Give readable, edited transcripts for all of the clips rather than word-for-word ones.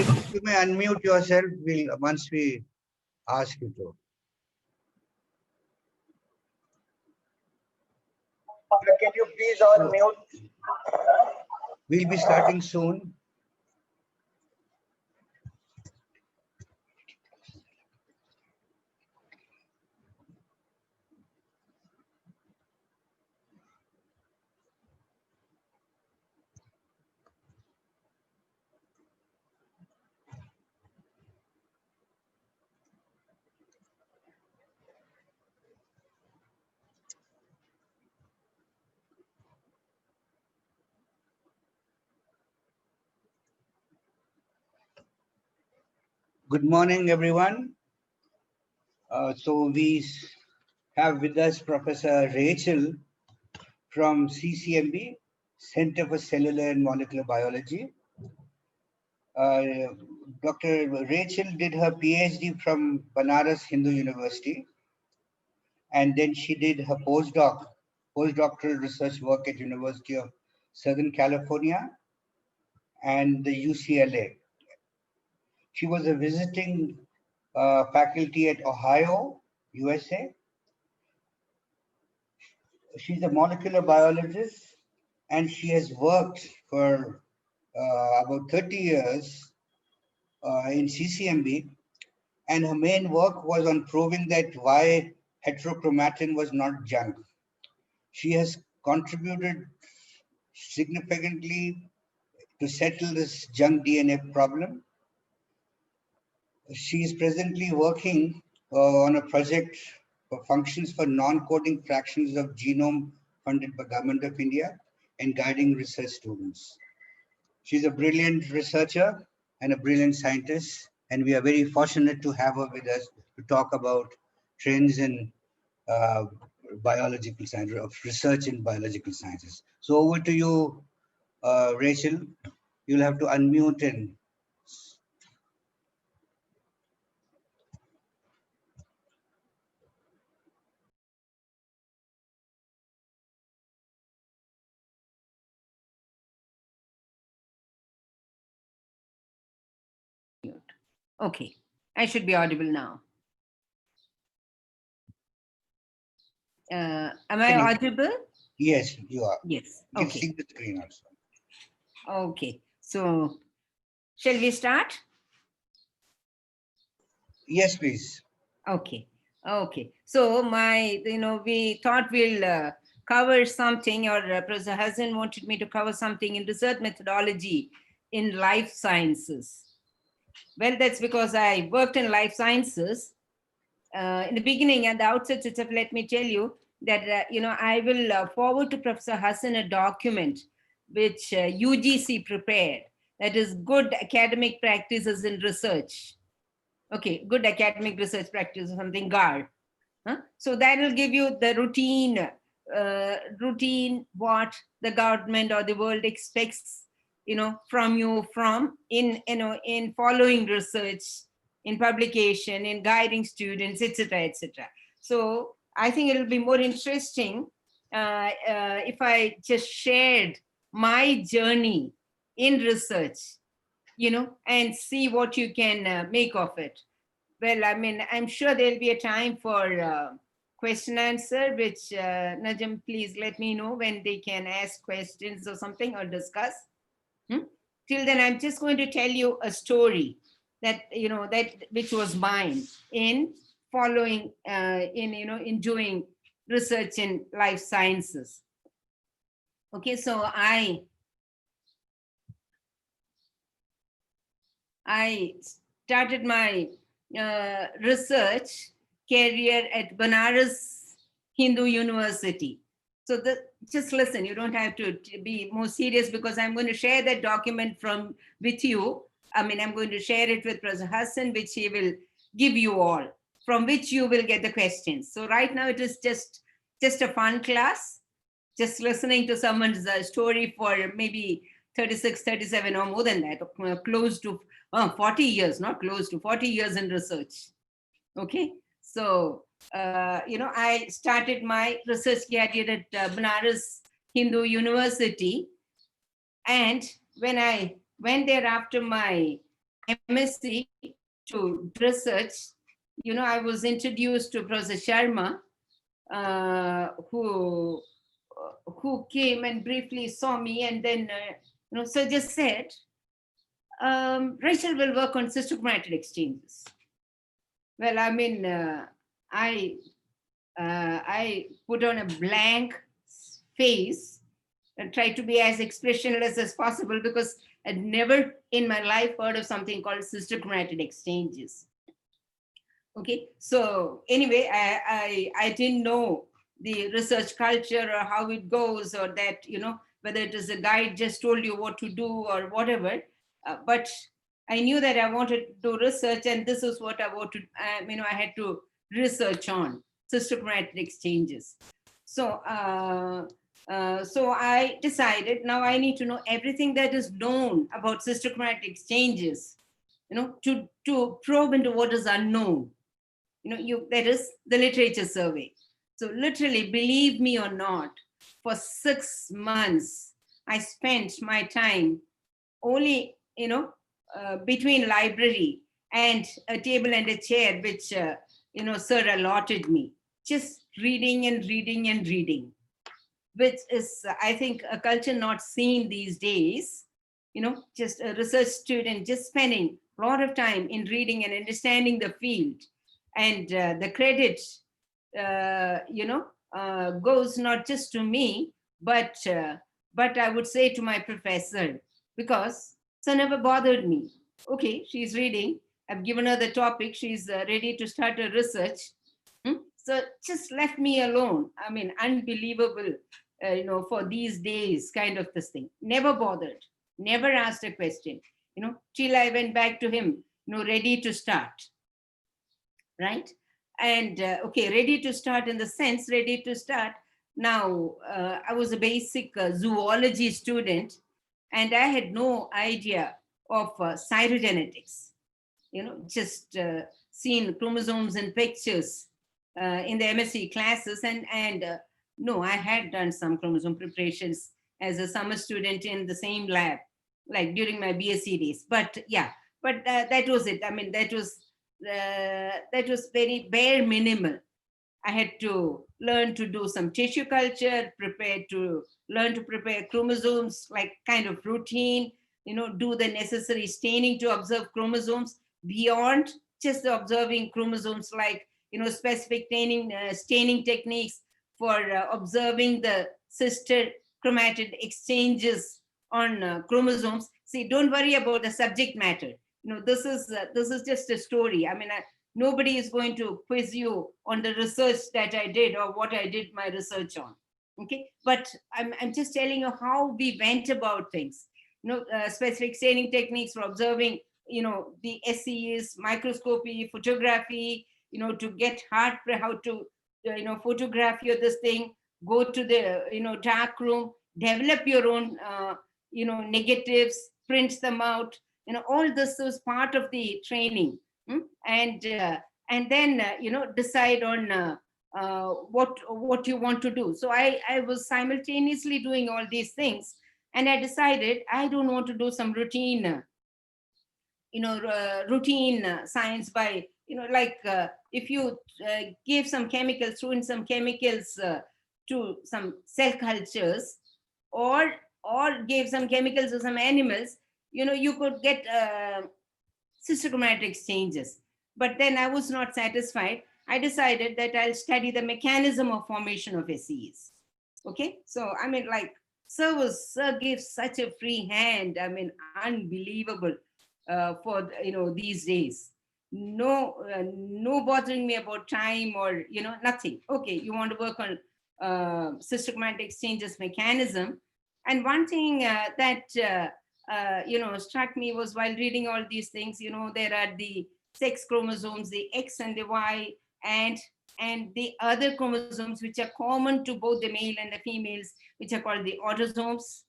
You may unmute yourself once we ask you to. Can you please unmute? We'll be starting soon. Good morning, everyone. So we have with us Professor Rachel from CCMB, Center for Cellular and Molecular Biology. Dr. Rachel did her PhD from Banaras Hindu University, and then she did her postdoctoral research work at University of Southern California and the UCLA. She was a visiting faculty at Ohio, USA. She's a molecular biologist, and she has worked for about 30 years in CCMB, and her main work was on proving that why heterochromatin was not junk. She has contributed significantly to settle this junk DNA problem. She is presently working on a project for functions for non-coding fractions of genome funded by Government of India and guiding research students. She's a brilliant researcher and a brilliant scientist, and we are very fortunate to have her with us to talk about trends in biological science, of research in biological sciences. So over to you, Rachel. You'll have to unmute and okay, I should be audible now. Am I audible? Yes, you are. Yes. You can Okay. see the screen also. Okay. So, shall we start? Yes, please. Okay. Okay. So we thought we'll cover something, or Professor Hassan wanted me to cover something in research methodology in life sciences. Well, that's because I worked in life sciences. In the beginning, at the outset itself, let me tell you that, I will forward to Professor Hassan a document which UGC prepared, that is good academic practices in research. Okay, good academic research practice or something, GAR. So that will give you the routine what the government or the world expects, from you, in following research, in publication, in guiding students, etc., etc. So I think it'll be more interesting if I just shared my journey in research, and see what you can make of it. Well, I mean, I'm sure there'll be a time for question answer, which Najam, please let me know when they can ask questions or something or discuss. Till then, I'm just going to tell you a story that, which was mine in following, in doing research in life sciences. Okay, so I started my research career at Banaras Hindu University. So just listen, you don't have to be more serious, because I'm going to share that document with you. I mean, I'm going to share it with Professor Hassan, which he will give you all, from which you will get the questions. So right now it is just a fun class, just listening to someone's story for maybe 36, 37 or more than that, close to 40 years, not close to 40 years in research. Okay, so I started my research career at Banaras Hindu University, and when I went there after my MSc to research, I was introduced to Professor Sharma, who came and briefly saw me, and then so just said, Rachel will work on cystochromatic exchanges. Well, I mean, I put on a blank face and tried to be as expressionless as possible, because I'd never in my life heard of something called cystochromatic exchanges. Okay, so anyway, I didn't know the research culture or how it goes, or that, whether it is a guide just told you what to do or whatever. But I knew that I wanted to do research, and this is what I wanted. I had to research on cystochromatic exchanges. So, so I decided now I need to know everything that is known about cystochromatic exchanges, to probe into what is unknown. That is the literature survey. So literally, believe me or not, for 6 months, I spent my time only, between library and a table and a chair, which, sir allotted me, just reading and reading and reading, which is, I think, a culture not seen these days, just a research student just spending a lot of time in reading and understanding the field. And the credit, goes not just to me, but I would say to my professor, because she never bothered me. Okay, she's reading. I've given her the topic. She's ready to start her research. So just left me alone. I mean, unbelievable, for these days, kind of this thing. Never bothered. Never asked a question. Till I went back to him, ready to start. Right? And okay, ready to start in the sense, ready to start. Now, I was a basic zoology student, and I had no idea of cytogenetics. Just seen chromosomes and pictures in the MSc classes, and no, I had done some chromosome preparations as a summer student in the same lab, like during my BSc days. But yeah, but that was it. I mean, that was very bare minimal. I had to learn to do some tissue culture, learn to prepare chromosomes, like kind of routine, do the necessary staining to observe chromosomes beyond just observing chromosomes, like, specific staining techniques for observing the sister chromatid exchanges on chromosomes. See, don't worry about the subject matter. This is just a story. I mean, nobody is going to quiz you on the research that I did or what I did my research on. Okay, but I'm just telling you how we went about things. Specific staining techniques for observing, the SEs, microscopy, photography, to get how to, photograph this thing, go to the, dark room, develop your own, negatives, print them out. All this was part of the training. And then, decide on what you want to do. So I was simultaneously doing all these things, and I decided I don't want to do some routine, routine science by, like if you give some chemicals, throw in some chemicals to some cell cultures, or gave some chemicals to some animals, you could get cystochromatic exchanges. But then I was not satisfied. I decided that I'll study the mechanism of formation of SEs. Okay, so I mean, like, sir gives such a free hand. I mean, unbelievable for these days. No bothering me about time or nothing. Okay, you want to work on cystochromatic exchanges mechanism. And one thing that struck me was, while reading all these things, there are the sex chromosomes, the X and the Y, and the other chromosomes which are common to both the male and the females, which are called the autosomes.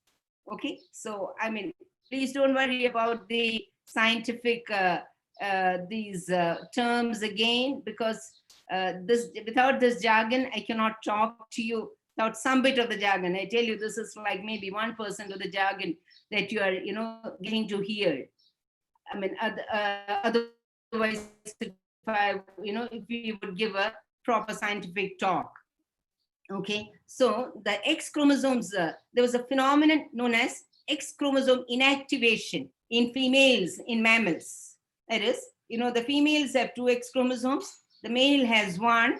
Okay, so I mean, please don't worry about the scientific these terms again, because without this jargon, I cannot talk to you without some bit of the jargon. I tell you, this is like maybe 1% of the jargon that you are, getting to hear. I mean, otherwise, if if we would give a proper scientific talk. Okay, so the X chromosomes, there was a phenomenon known as X chromosome inactivation in females, in mammals. That is, the females have two X chromosomes, the male has one.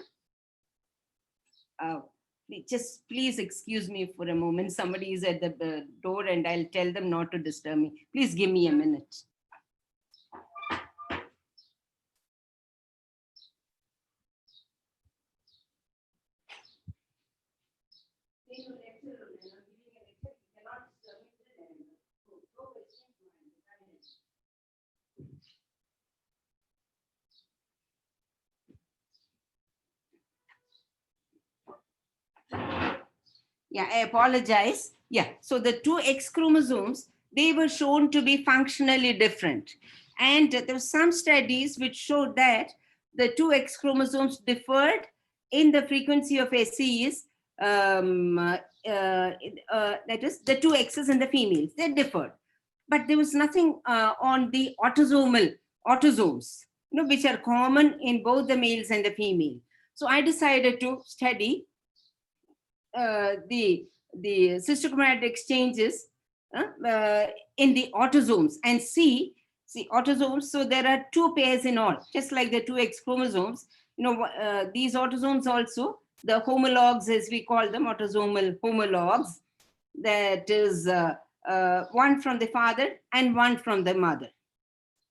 Uh, just please excuse me for a moment. Somebody is at the door and I'll tell them not to disturb me. Please give me a minute. Yeah, I apologize. Yeah, so the two X chromosomes, they were shown to be functionally different. And there were some studies which showed that the two X chromosomes differed in the frequency of SEs. That is, the two X's in the females, they differed. But there was nothing on the autosomes, which are common in both the males and the female. So I decided to study the cystochromatic exchanges in the autosomes and see autosomes. So there are two pairs in all, just like the two X chromosomes. These autosomes also, the homologs, as we call them, autosomal homologs, that is one from the father and one from the mother.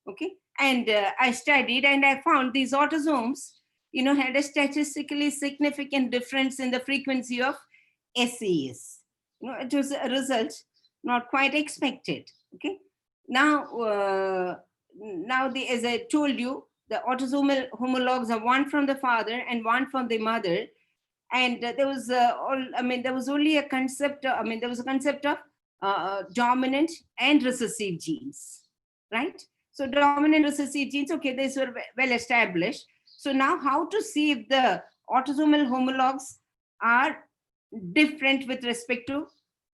Okay, and I studied and I found these autosomes, had a statistically significant difference in the frequency of SEs. It was a result not quite expected. Okay, now as I told you, the autosomal homologs are one from the father and one from the mother, and there was there was only a concept. There was a concept of dominant and recessive genes, right? So dominant recessive genes, okay, these were well established. So now how to see if the autosomal homologs are different with respect to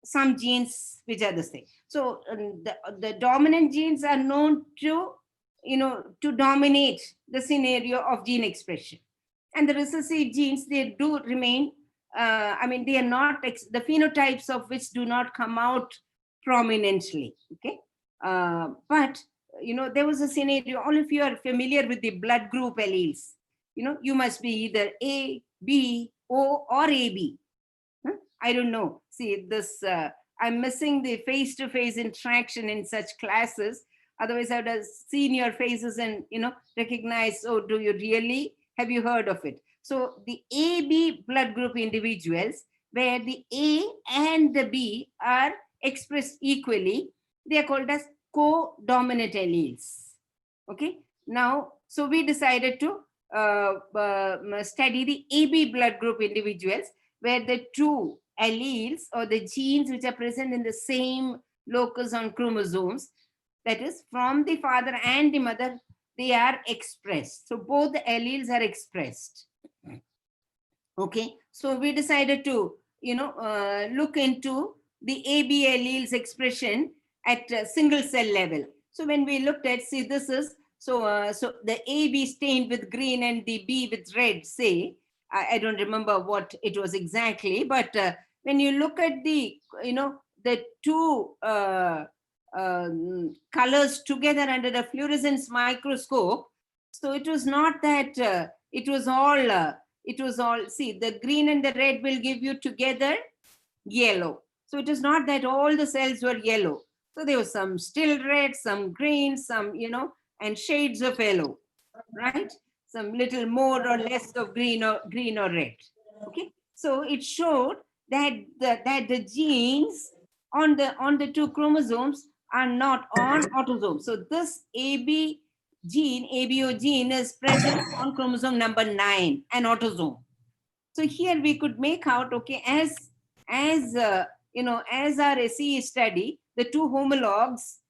some genes which are the same. So the dominant genes are known to, to dominate the scenario of gene expression. And the recessive genes, they do remain, they are not, the phenotypes of which do not come out prominently, okay? But, there was a scenario, all of you are familiar with the blood group alleles. You must be either A, B, O, or AB. I don't know. See, this, I'm missing the face-to-face interaction in such classes. Otherwise, I would have seen your faces and, recognize, oh, do you really? Have you heard of it? So the AB blood group individuals, where the A and the B are expressed equally, they are called as co-dominant alleles. Okay. Now, so we decided to study the AB blood group individuals, where the two alleles or the genes which are present in the same locus on chromosomes, that is from the father and the mother, they are expressed. So both the alleles are expressed. Okay, so we decided to, look into the AB alleles expression at a single cell level. So when we looked at, see, this is, so the AB stained with green and the B with red, say, I don't remember what it was exactly, but when you look at the, the two colors together under the fluorescence microscope, so it was not that it was all, see, the green and the red will give you together yellow. So it is not that all the cells were yellow. So there was some still red, some green, some, and shades of yellow, right? Some little more or less of green or red. Okay, so it showed that the genes on the two chromosomes are not on autosomes. So this ABO gene is present on chromosome number 9, an autosome. So here we could make out, okay, as our SE study, the two homologs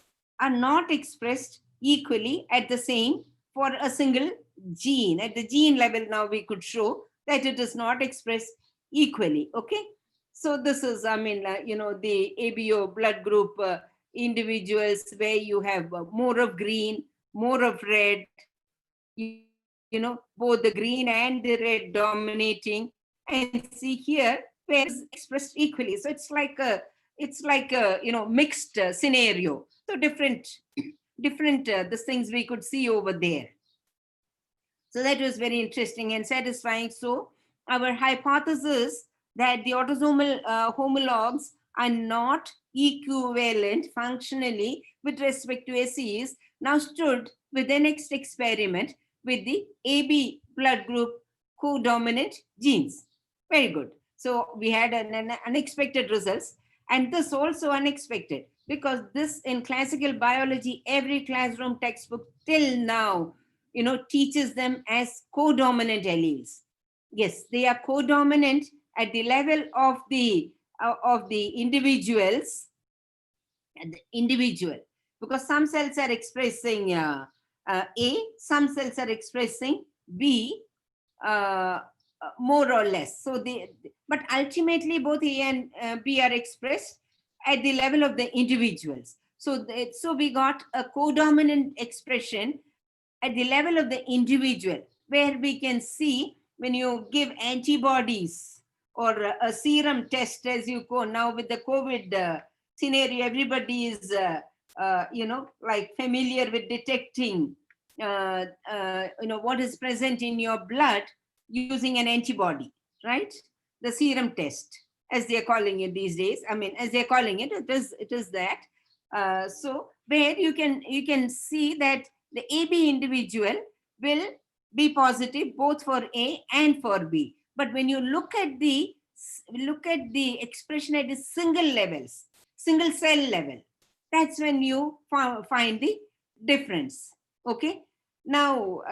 are not expressed equally at the same for a single gene. At the gene level, now we could show that it is not expressed equally. Okay, so this is, the ABO blood group, individuals where you have more of green, more of red, both the green and the red dominating, and see here where it's expressed equally. So it's like a mixed scenario. So different the things we could see over there. So that was very interesting and satisfying. So our hypothesis that the autosomal homologs are not equivalent functionally with respect to SEs now stood with the next experiment with the AB blood group co-dominant genes. Very good. So we had an unexpected results, and this also unexpected, because this in classical biology, every classroom textbook till now teaches them as co-dominant alleles. Yes, they are co-dominant at the level of the individuals, because some cells are expressing A, some cells are expressing B, more or less. So but ultimately both A and B are expressed at the level of the individuals. So we got a co-dominant expression at the level of the individual, where we can see when you give antibodies or a serum test, as you go now with the COVID scenario, everybody is, like familiar with detecting, what is present in your blood using an antibody, right? The serum test, as they're calling it these days. I mean, as they're calling it, it is that. So where you can see that the AB individual will be positive both for A and for B. But when you look at the expression at the single cell level, that's when you find the difference. Okay. Now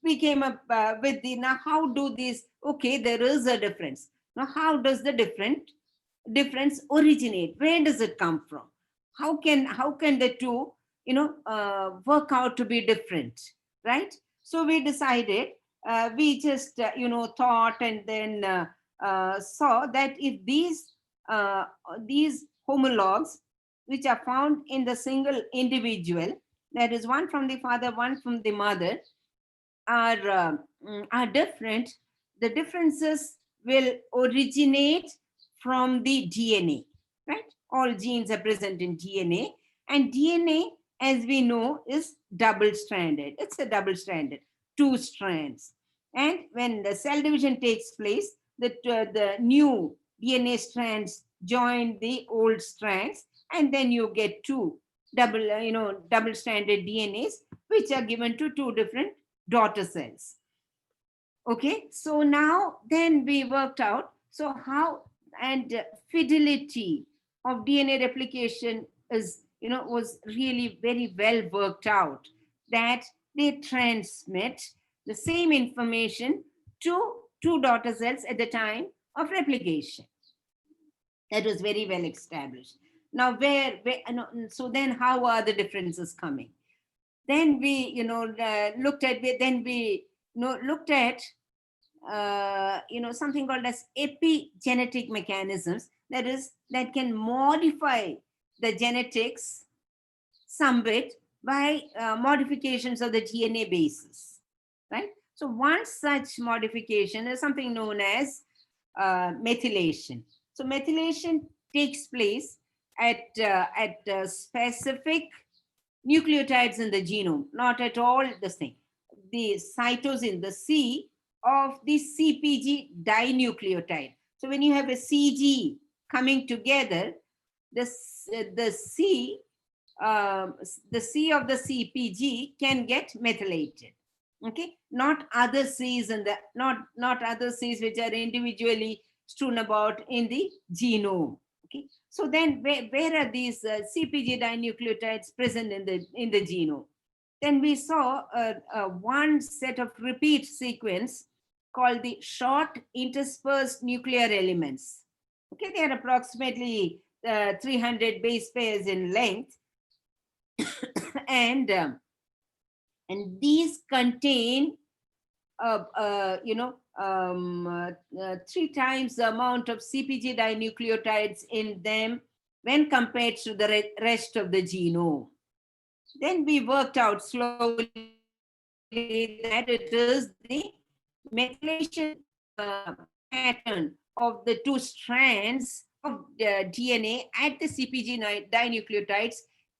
we came up with now how do these? Okay, there is a difference. Now how does the difference originate? Where does it come from? How can the two work out to be different, right? So we decided, we just thought, and then saw that if these homologs, which are found in the single individual, that is one from the father, one from the mother, are different, the differences will originate from the DNA, right? All genes are present in DNA, and DNA, as we know, is double-stranded. It's a double-stranded, two strands. And when the cell division takes place, the new DNA strands join the old strands, and then you get two double-stranded DNAs, which are given to two different daughter cells. Okay, so now then we worked out, so how, and fidelity of DNA replication is, was really very well worked out, that they transmit the same information to two daughter cells at the time of replication. That was very well established. Now so then how are the differences coming? Then we looked at something called as epigenetic mechanisms, that can modify the genetics somewhat by modifications of the DNA bases, right? So one such modification is something known as methylation. So methylation takes place at specific nucleotides in the genome, not at all the same. The cytosine, the C of the CpG dinucleotide. So when you have a CG coming together, the C of the CpG can get methylated. Okay, not other Cs not other Cs which are individually strewn about in the genome. Okay, so then where are these CpG dinucleotides present in the genome? Then we saw one set of repeat sequence called the short interspersed nuclear elements. Okay, they are approximately 300 base pairs in length, and these contain 3 times the amount of CpG dinucleotides in them when compared to the rest of the genome. Then we worked out slowly that it is the methylation pattern of the two strands of the DNA at the CpG dinucleotides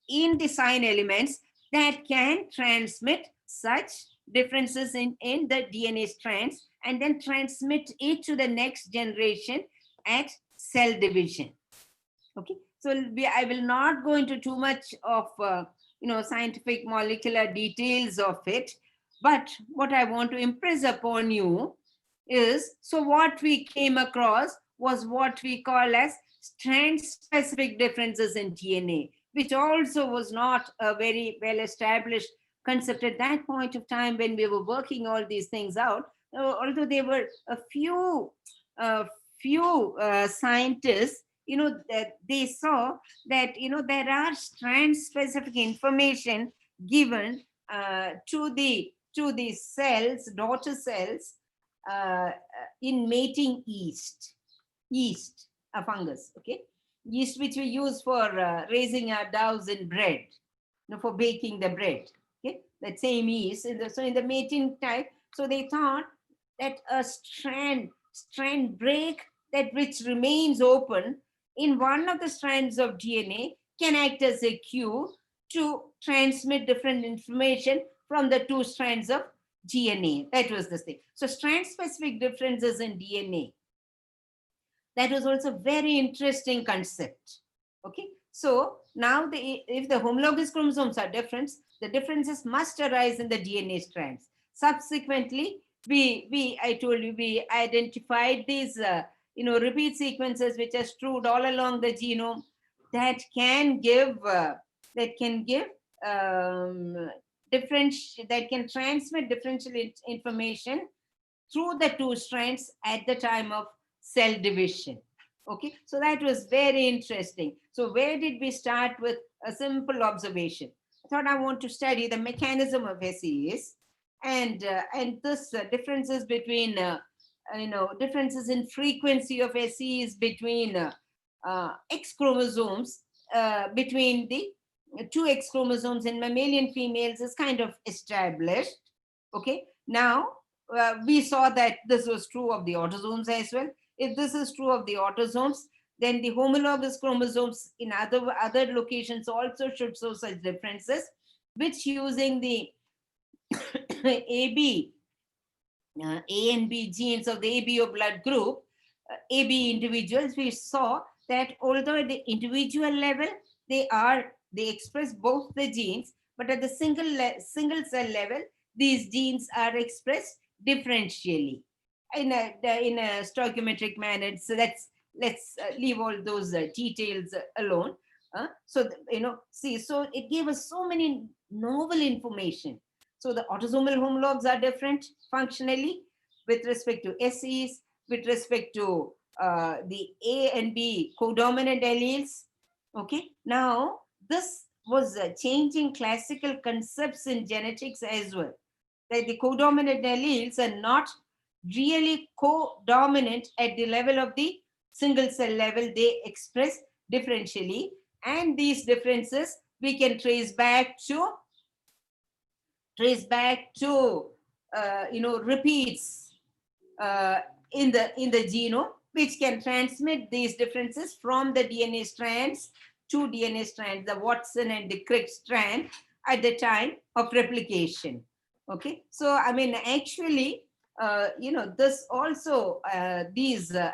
in the sign elements that can transmit such differences in the DNA strands and then transmit it to the next generation at cell division. Okay, so I will not go into too much of scientific molecular details of it, but what I want to impress upon you is, so what we came across was what we call as strand-specific differences in DNA, which also was not a very well-established concept at that point of time when we were working all these things out. Although there were a few scientists, that they saw that there are strand-specific information given to the cells, daughter cells, in mating yeast, a fungus, okay? Yeast which we use for raising our doves in bread, for baking the bread, okay? That same yeast. So in the mating type, so they thought that a strand break that which remains open in one of the strands of DNA can act as a cue to transmit different information from the two strands of DNA. That was the thing. So strand-specific differences in DNA. That was also very interesting concept. Okay. So now if the homologous chromosomes are different, the differences must arise in the DNA strands. Subsequently, I told you, we identified these repeat sequences which are strewed all along the genome that can transmit differential information through the two strands at the time of cell division. Okay, so that was very interesting. So where did we start? With a simple observation. I thought I want to study the mechanism of SEs and this differences between differences in frequency of SEs between X chromosomes, between the two X chromosomes in mammalian females is kind of established. Okay, now we saw that this was true of the autosomes as well. If this is true of the autosomes, then the homologous chromosomes in other locations also should show such differences, which using the A and B genes of the ABO blood group, AB individuals, we saw that although at the individual level, they express both the genes, but at the single cell level, these genes are expressed differentially in a stoichiometric manner. So let's leave all those details alone. So it gave us so many novel information. So the autosomal homologs are different functionally with respect to SEs, with respect to the A and B codominant alleles. Okay, now this was changing classical concepts in genetics as well. That the codominant alleles are not really co-dominant at the level of the single cell level. They express differentially, and these differences we can trace back to repeats in the genome, which can transmit these differences from the DNA strands to DNA strands, the Watson and the Crick strand at the time of replication. Okay, so I mean, actually, this also these are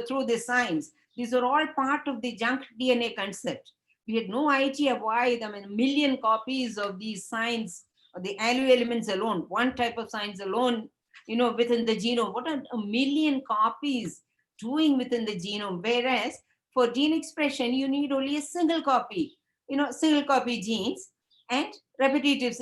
through the signs. These are all part of the junk DNA concept. We had no idea why. I mean, a million copies of these signs, the allo elements alone, one type of signs alone, within the genome. What are a million copies doing within the genome? Whereas for gene expression, you need only a single copy, single copy genes and repetitive,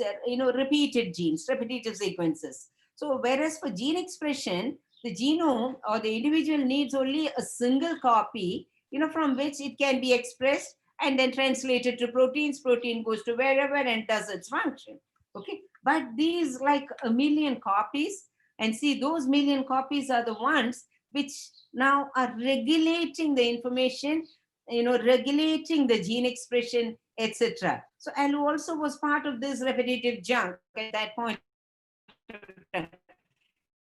repeated genes, repetitive sequences. So whereas for gene expression, the genome or the individual needs only a single copy, from which it can be expressed and then translated to proteins. Protein goes to wherever and does its function. Okay, but these like a million copies, and see, those million copies are the ones which now are regulating the information regulating the gene expression, etc. So ALU also was part of this repetitive junk at that point of time.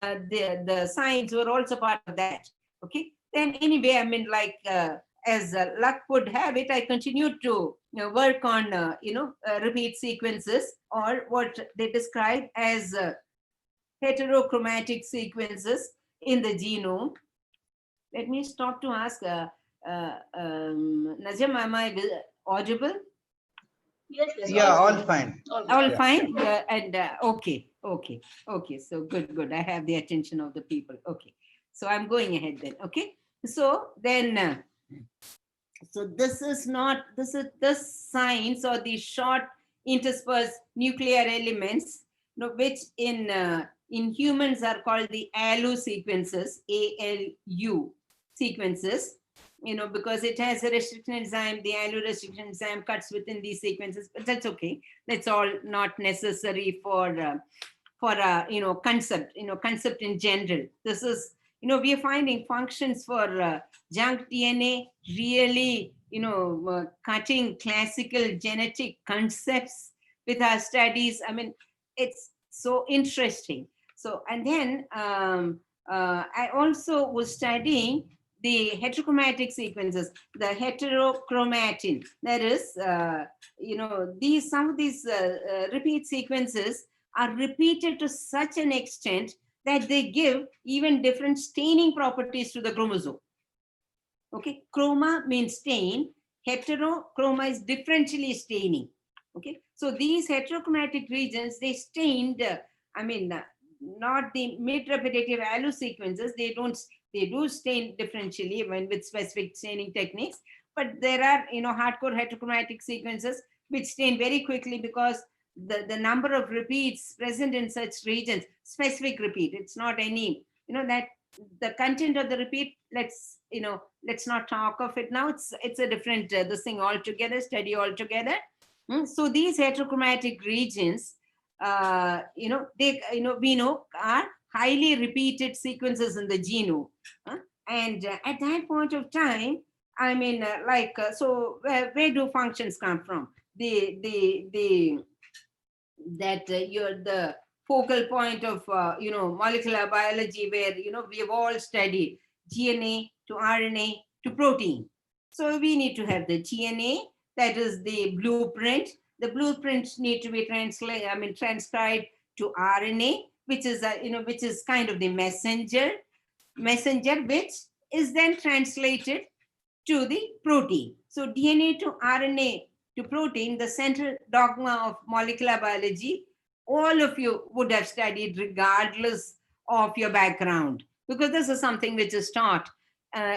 The signs were also part of that. Okay. Then anyway, I mean, like as luck would have it, I continued to work on repeat sequences, or what they describe as heterochromatic sequences in the genome. Let me stop to ask, Najam, am I audible? Yes, yes. Yeah, all fine. All fine. Yeah, and okay. So good. I have the attention of the people. Okay. So I'm going ahead then. Okay. So then, so this is the signs or the short interspersed nuclear elements, which in humans are called the ALU sequences, ALU sequences, because it has a restriction enzyme. The ALU restriction enzyme cuts within these sequences, but that's okay. That's all not necessary for concept in general. This is, we are finding functions for junk DNA really, cutting classical genetic concepts with our studies. I mean, it's so interesting. So, and then I also was studying the heterochromatic sequences, the heterochromatin. That is, some of these repeat sequences are repeated to such an extent that they give even different staining properties to the chromosome. Okay, chroma means stain, heterochroma is differentially staining. Okay, so these heterochromatic regions, they stained, not the mid-repetitive ALU sequences, they do stain differentially when with specific staining techniques, but there are, hardcore heterochromatic sequences which stain very quickly because the number of repeats present in such regions, specific repeat, it's not any, that the content of the repeat, let's not talk of it now. It's a different this thing altogether, study altogether. So these heterochromatic regions, they we know are highly repeated sequences in the genome, and at that point of time, I mean, so where do functions come from? You're the focal point of molecular biology, where we have all studied DNA to RNA to protein. So we need to have the DNA, that is the blueprint. The blueprints need to be transcribed to RNA, which is kind of the messenger, which is then translated to the protein. So DNA to RNA to protein, the central dogma of molecular biology, all of you would have studied regardless of your background, because this is something which is taught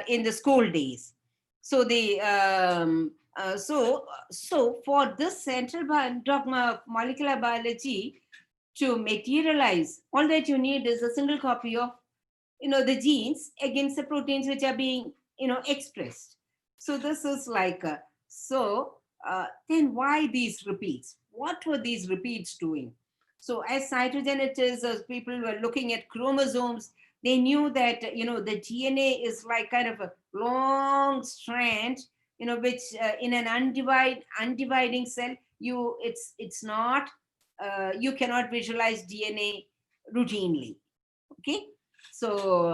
in the school days. So so for this central dogma of molecular biology to materialize, all that you need is a single copy of the genes against the proteins which are being expressed. So this is like then why these repeats? What were these repeats doing? So as cytogenetists, as people were looking at chromosomes, they knew that the DNA is like kind of a long strand, which in an undividing cell, it's not you cannot visualize DNA routinely. Okay, so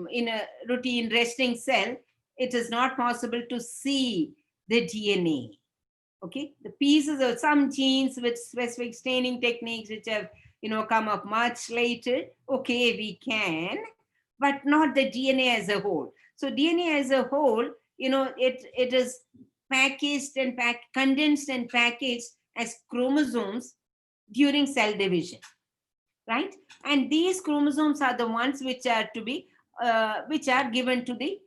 in a routine resting cell, it is not possible to see the DNA. Okay, the pieces of some genes with specific staining techniques which have come up much later, okay, we can, but not the DNA as a whole. So DNA as a whole, it is packaged and condensed and packaged as chromosomes during cell division, right? And these chromosomes are the ones which are to be which are given to the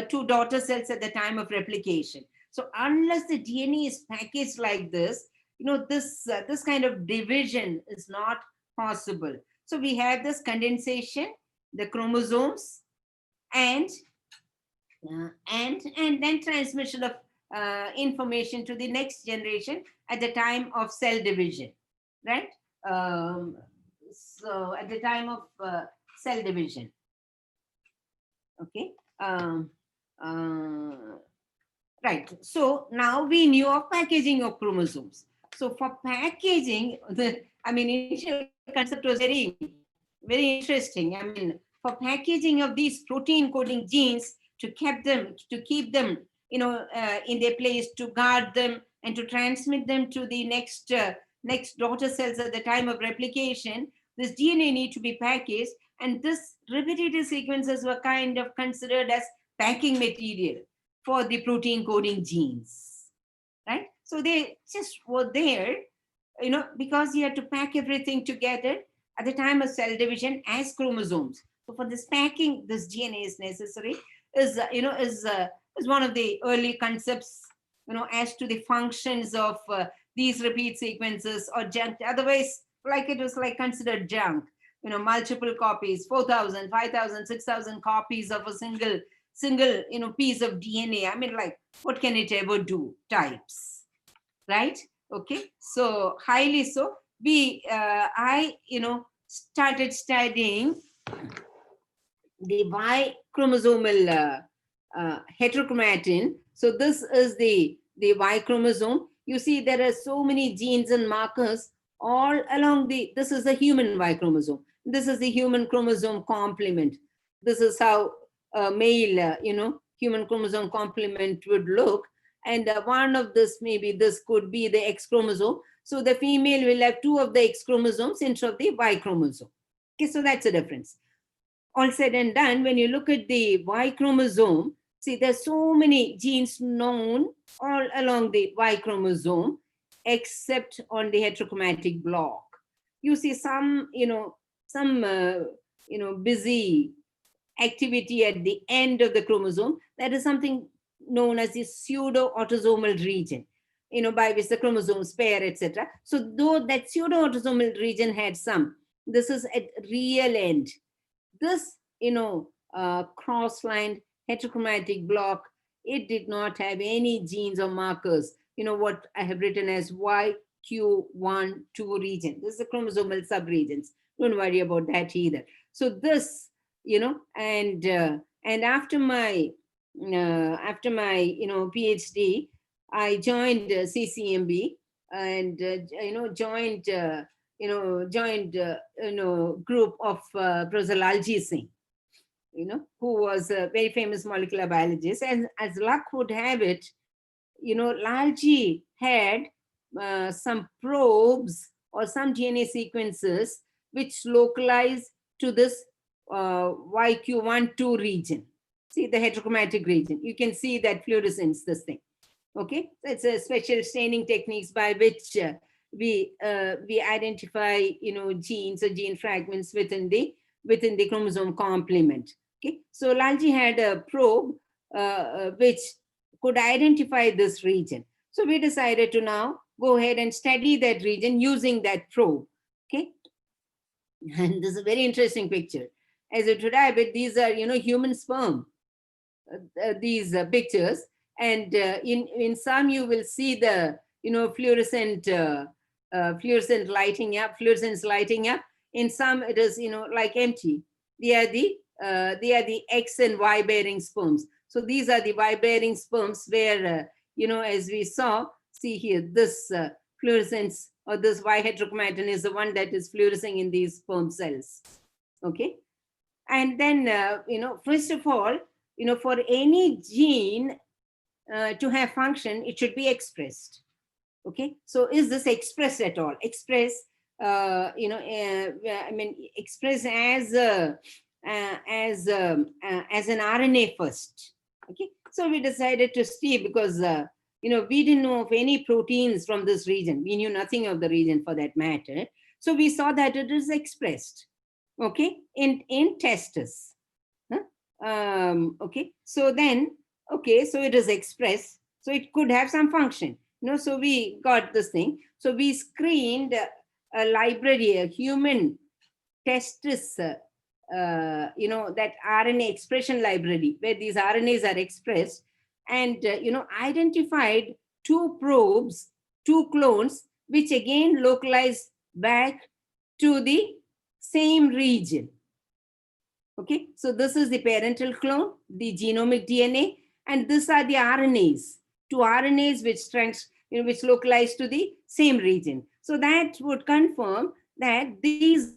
two daughter cells at the time of replication. So unless the DNA is packaged like this, this kind of division is not possible. So we have this condensation, the chromosomes, and then transmission of information to the next generation at the time of cell division, right? So at the time of cell division, okay. Right. So now we knew of packaging of chromosomes. So for packaging, initial concept was very, very interesting. I mean, for packaging of these protein coding genes to keep them, in their place, to guard them and to transmit them to the next daughter cells at the time of replication, this DNA need to be packaged, and this repetitive sequences were kind of considered as packing material for the protein coding genes, right? So they just were there, because you had to pack everything together at the time of cell division as chromosomes. So for this packing, this DNA is necessary. Is one of the early concepts, as to the functions of these repeat sequences or junk. Otherwise, like it was like considered junk. Multiple copies, 4,000, 5,000, 6,000 copies of a single piece of DNA. I mean, like, what can it ever do? Types, right? Okay, so highly so. I started studying the Y chromosomal heterochromatin. So this is the Y chromosome. You see, there are so many genes and markers all along this is the human Y chromosome. This is the human chromosome complement. This is how a male, human chromosome complement would look. And one of this, maybe this could be the X chromosome. So the female will have 2 of the X chromosomes instead of the Y chromosome. Okay, so that's a difference. All said and done, when you look at the Y chromosome, see, there's so many genes known all along the Y chromosome, except on the heterochromatic block. You see some busy activity at the end of the chromosome. That is something known as the pseudo-autosomal region, by which the chromosomes pair, etc. So though that pseudo-autosomal region had some, this is at real end. This, cross-lined heterochromatic block, it did not have any genes or markers, what I have written as YQ1, 2 region. This is the chromosomal subregions. Don't worry about that either. So this, and after my PhD, I joined CCMB and joined group of Professor Lalji Singh, who was a very famous molecular biologist. And as luck would have it, Lalji had some probes or some DNA sequences which localize to this YQ1-2 region. See the heterochromatic region. You can see that fluorescence, this thing. Okay, so it's a special staining techniques by which we identify genes or gene fragments within the chromosome complement. Okay, so Lalji had a probe which could identify this region. So we decided to now go ahead and study that region using that probe. Okay, and this is a very interesting picture. As it would have it, these are human sperm. These pictures, and in some you will see the fluorescent fluorescence lighting up. In some it is like empty. They are the X and Y bearing sperms. So these are the Y bearing sperms where as we saw, see here, this fluorescence or this Y heterochromatin is the one that is fluorescing in these sperm cells. Okay, and then first of all, for any gene to have function, it should be expressed. Okay, so is this expressed at all? Expressed, expressed as an RNA first. Okay, so we decided to see, because we didn't know of any proteins from this region. We knew nothing of the region for that matter. So we saw that it is expressed. Okay, in testis. Okay, so then, so it is expressed, so it could have some function. So we got this thing. So we screened a library, a human testis, that RNA expression library where these RNAs are expressed, and identified 2 probes, 2 clones, which again localize back to the same region. Okay, so this is the parental clone, the genomic DNA, and these are the RNAs to RNAs which localize to the same region. So that would confirm that these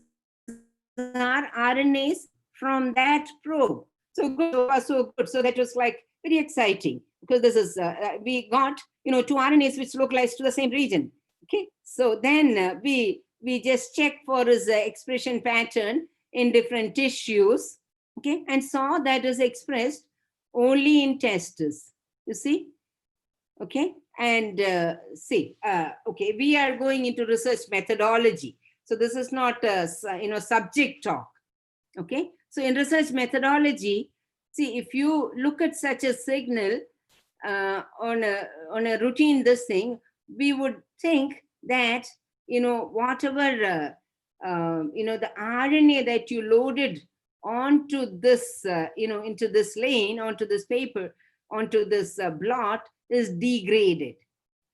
are RNAs from that probe. So good, so far so good. So that was like very exciting, because this is we got two RNAs which localize to the same region. Okay, so then we just checked for his expression pattern in different tissues. Okay, and saw that is expressed only in testes. You see, okay, and okay, we are going into research methodology. So this is not a subject talk. Okay, so in research methodology, see, if you look at such a signal on a routine this thing, we would think that whatever the RNA that you loaded onto this into this lane, onto this paper, onto this blot is degraded.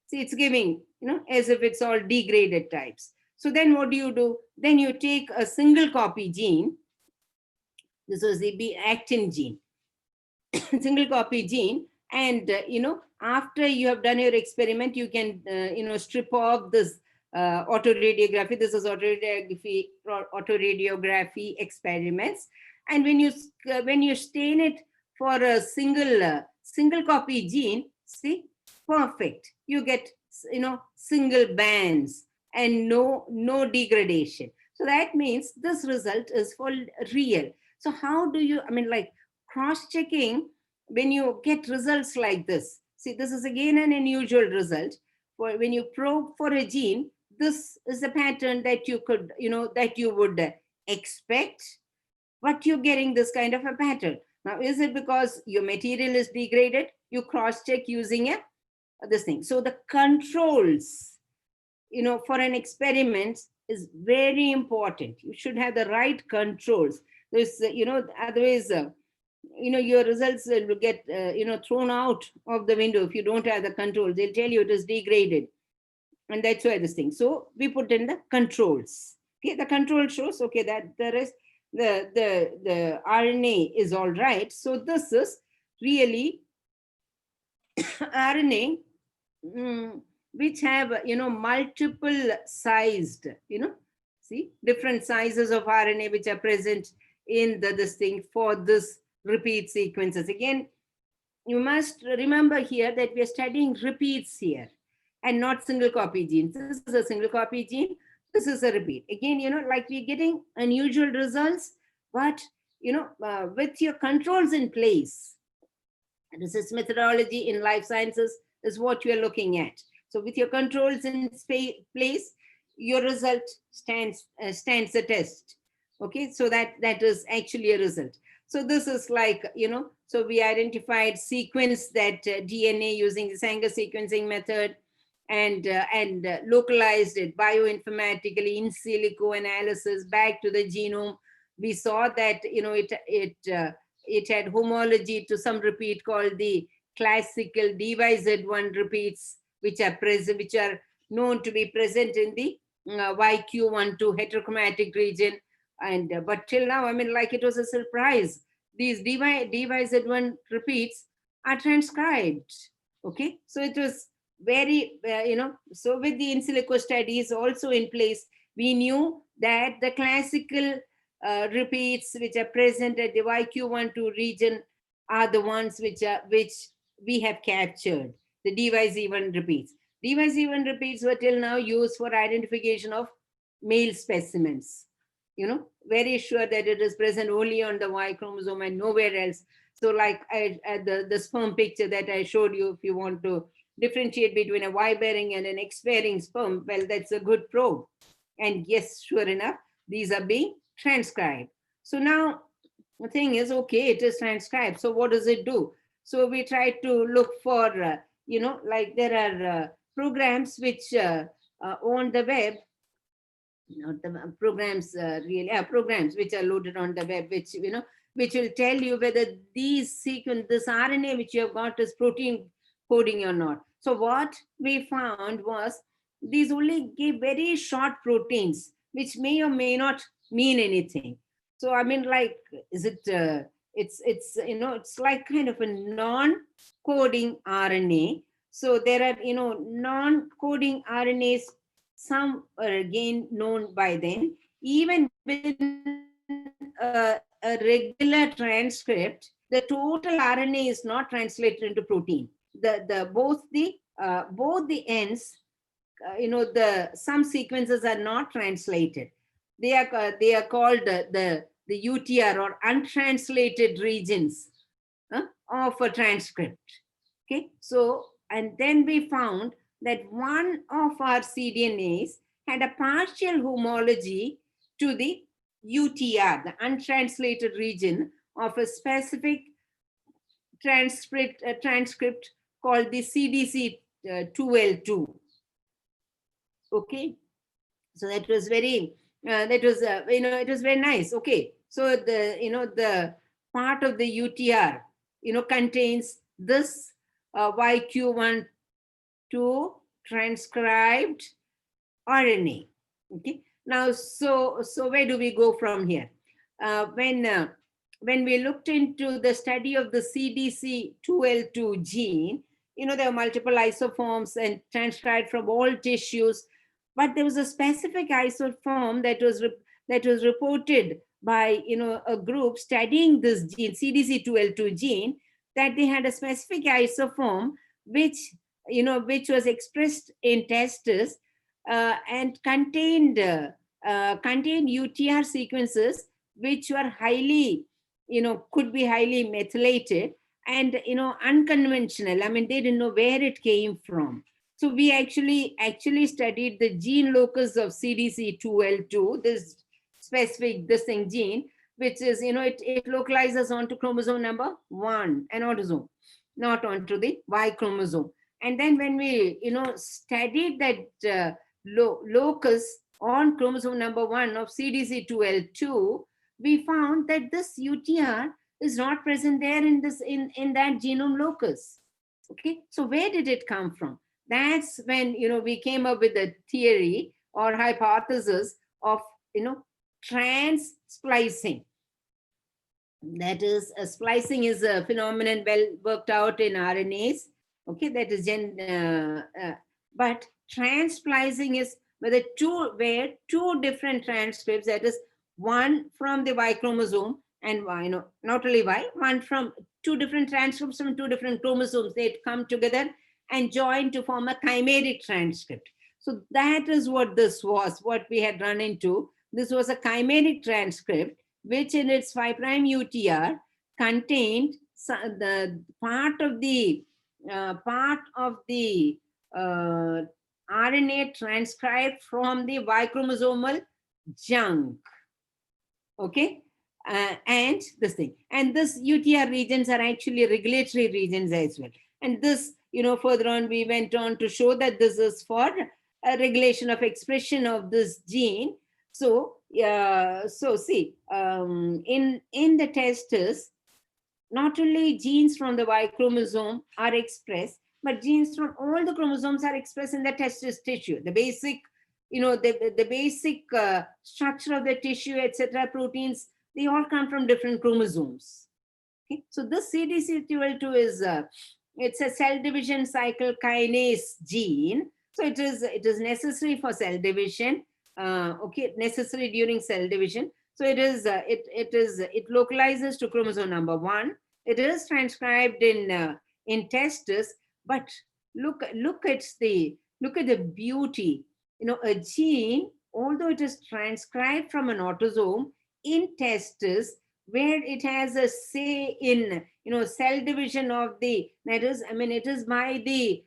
See, it's giving as if it's all degraded types. So then what do? Then you take a single copy gene. This was the actin gene. Single copy gene, and after you have done your experiment, you can strip off this autoradiography. This is autoradiography experiments, and when you stain it for a single copy gene, see, perfect, you get single bands and no degradation. So that means this result is for real. So how do you, cross-checking when you get results like this? See, this is again an unusual result. When you probe for a gene, this is a pattern that you could, that you would expect, but you're getting this kind of a pattern. Now, is it because your material is degraded? You cross-check using this thing. So the controls, for an experiment is very important. You should have the right controls. There's, otherwise, your results will get, thrown out of the window if you don't have the controls. They'll tell you it is degraded. And that's why this thing. So we put in the controls. Okay, the control shows, okay, that the rest, the RNA is all right. So this is really RNA which have, multiple sized, see, different sizes of RNA which are present in this thing for this repeat sequences. Again, you must remember here that we are studying repeats here and not single copy genes. This is a single copy gene. This is a repeat. Again, like we're getting unusual results, but, with your controls in place. Research methodology in life sciences is what you're looking at. So with your controls in place, your result stands the test. Okay, so that is actually a result. So this is like, so we identified sequence that DNA using the Sanger sequencing method, and localized it bioinformatically in silico analysis back to the genome. We saw that it had homology to some repeat called the classical DYZ1 repeats, which are present, which are known to be present in the YQ12 heterochromatic region. And but till now, it was a surprise. These DYZ1 repeats are transcribed. Okay, so it was very, so with the in silico studies also in place, we knew that the classical repeats which are present at the YQ12 region are the ones which we have captured, the DYZ1 repeats. DYZ1 repeats were till now used for identification of male specimens. Very sure that it is present only on the Y chromosome and nowhere else. So like the sperm picture that I showed you, if you want to differentiate between a Y-bearing and an X-bearing sperm, well, that's a good probe. And yes, sure enough, these are being transcribed. So now the thing is, okay, it is transcribed. So what does it do? So we try to look for, like there are programs which on the web, not the programs really, programs which are loaded on the web, which, which will tell you whether this RNA which you have got is protein coding or not. So what we found was these only give very short proteins, which may or may not mean anything. So is it? It's like kind of a non-coding RNA. So there are, non-coding RNAs, some are again known by then. Even within a regular transcript, the total RNA is not translated into protein. Both the ends, some sequences are not translated. They are called the UTR, or untranslated regions of a transcript. Okay, so and then we found that one of our cDNAs had a partial homology to the UTR, the untranslated region of a specific transcript called the CDC2L2. Okay, so that was very it was very nice. Okay, so the part of the UTR contains this YQ12 transcribed RNA. Okay, now so where do we go from here? When we looked into the study of the CDC2L2 gene, there are multiple isoforms and transcribed from all tissues, but there was a specific isoform that was reported by a group studying this gene, CDC2L2 gene, that they had a specific isoform which was expressed in testes and contained UTR sequences which were highly, could be highly methylated and unconventional. I mean, they didn't know where it came from. So we actually studied the gene locus of CDC2L2, this gene, which is, it localizes onto chromosome number 1, an autosome, not onto the Y chromosome. And then when we, studied that locus on chromosome number 1 of CDC2L2, we found that this UTR is not present there in that genome locus. Okay, so where did it come from? That's when we came up with a theory or hypothesis of trans-splicing. That is, splicing is a phenomenon well worked out in RNAs. Okay, that is but trans-splicing is where two different transcripts, that is one from the Y chromosome and not only Y, one from two different transcripts from two different chromosomes, they come together and join to form a chimeric transcript. So that is what this was, what we had run into. This was a chimeric transcript, which in its 5' UTR contained the part of the RNA transcribed from the Y chromosomal junk. Okay, and this thing. And this UTR regions are actually regulatory regions as well. And this, further on, we went on to show that this is for a regulation of expression of this gene. So, see, in the testes, not only genes from the Y chromosome are expressed, but genes from all the chromosomes are expressed in the testis tissue. The basic, the basic structure of the tissue, etc., proteins, they all come from different chromosomes. Okay, so this CDC2L2 is it's a cell division cycle kinase gene. So it is necessary for cell division. Okay, necessary during cell division. So it localizes to chromosome number 1. It is transcribed in testes, but look at the beauty. A gene, although it is transcribed from an autosome in testes, where it has a say in cell division of the, that is, it is by the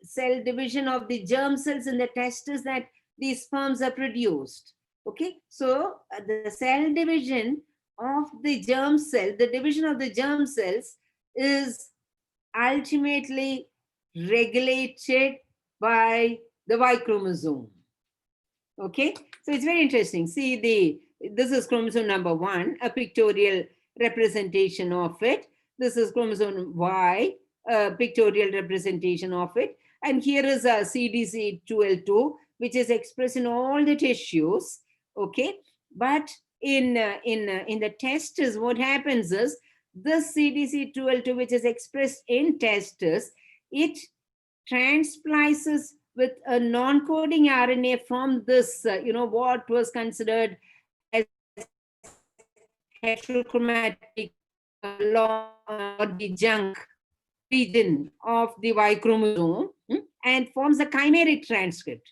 cell division of the germ cells in the testes that these sperms are produced. Okay, so the cell division of the germ cell, the division of the germ cells is ultimately regulated by the Y chromosome. Okay, so it's very interesting. See, this is chromosome number 1, a pictorial representation of it. This is chromosome Y, a pictorial representation of it. And here is a CDC2L2, which is expressed in all the tissues. Okay, but in the testes, what happens is this CDC2L2, which is expressed in testes, it transplices with a non-coding RNA from this, what was considered as heterochromatic or the junk region of the Y chromosome, and forms a chimeric transcript.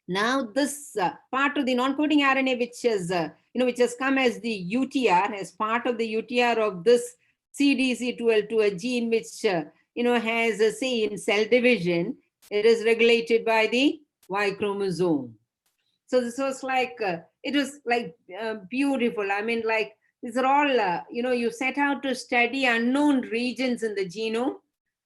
Now, this part of the non-coding RNA, which has come as the UTR, as part of the UTR of this CDC12 to a gene which, has a say in cell division, it is regulated by the Y chromosome. So this was like, it was like beautiful. I mean, like, these are all, you set out to study unknown regions in the genome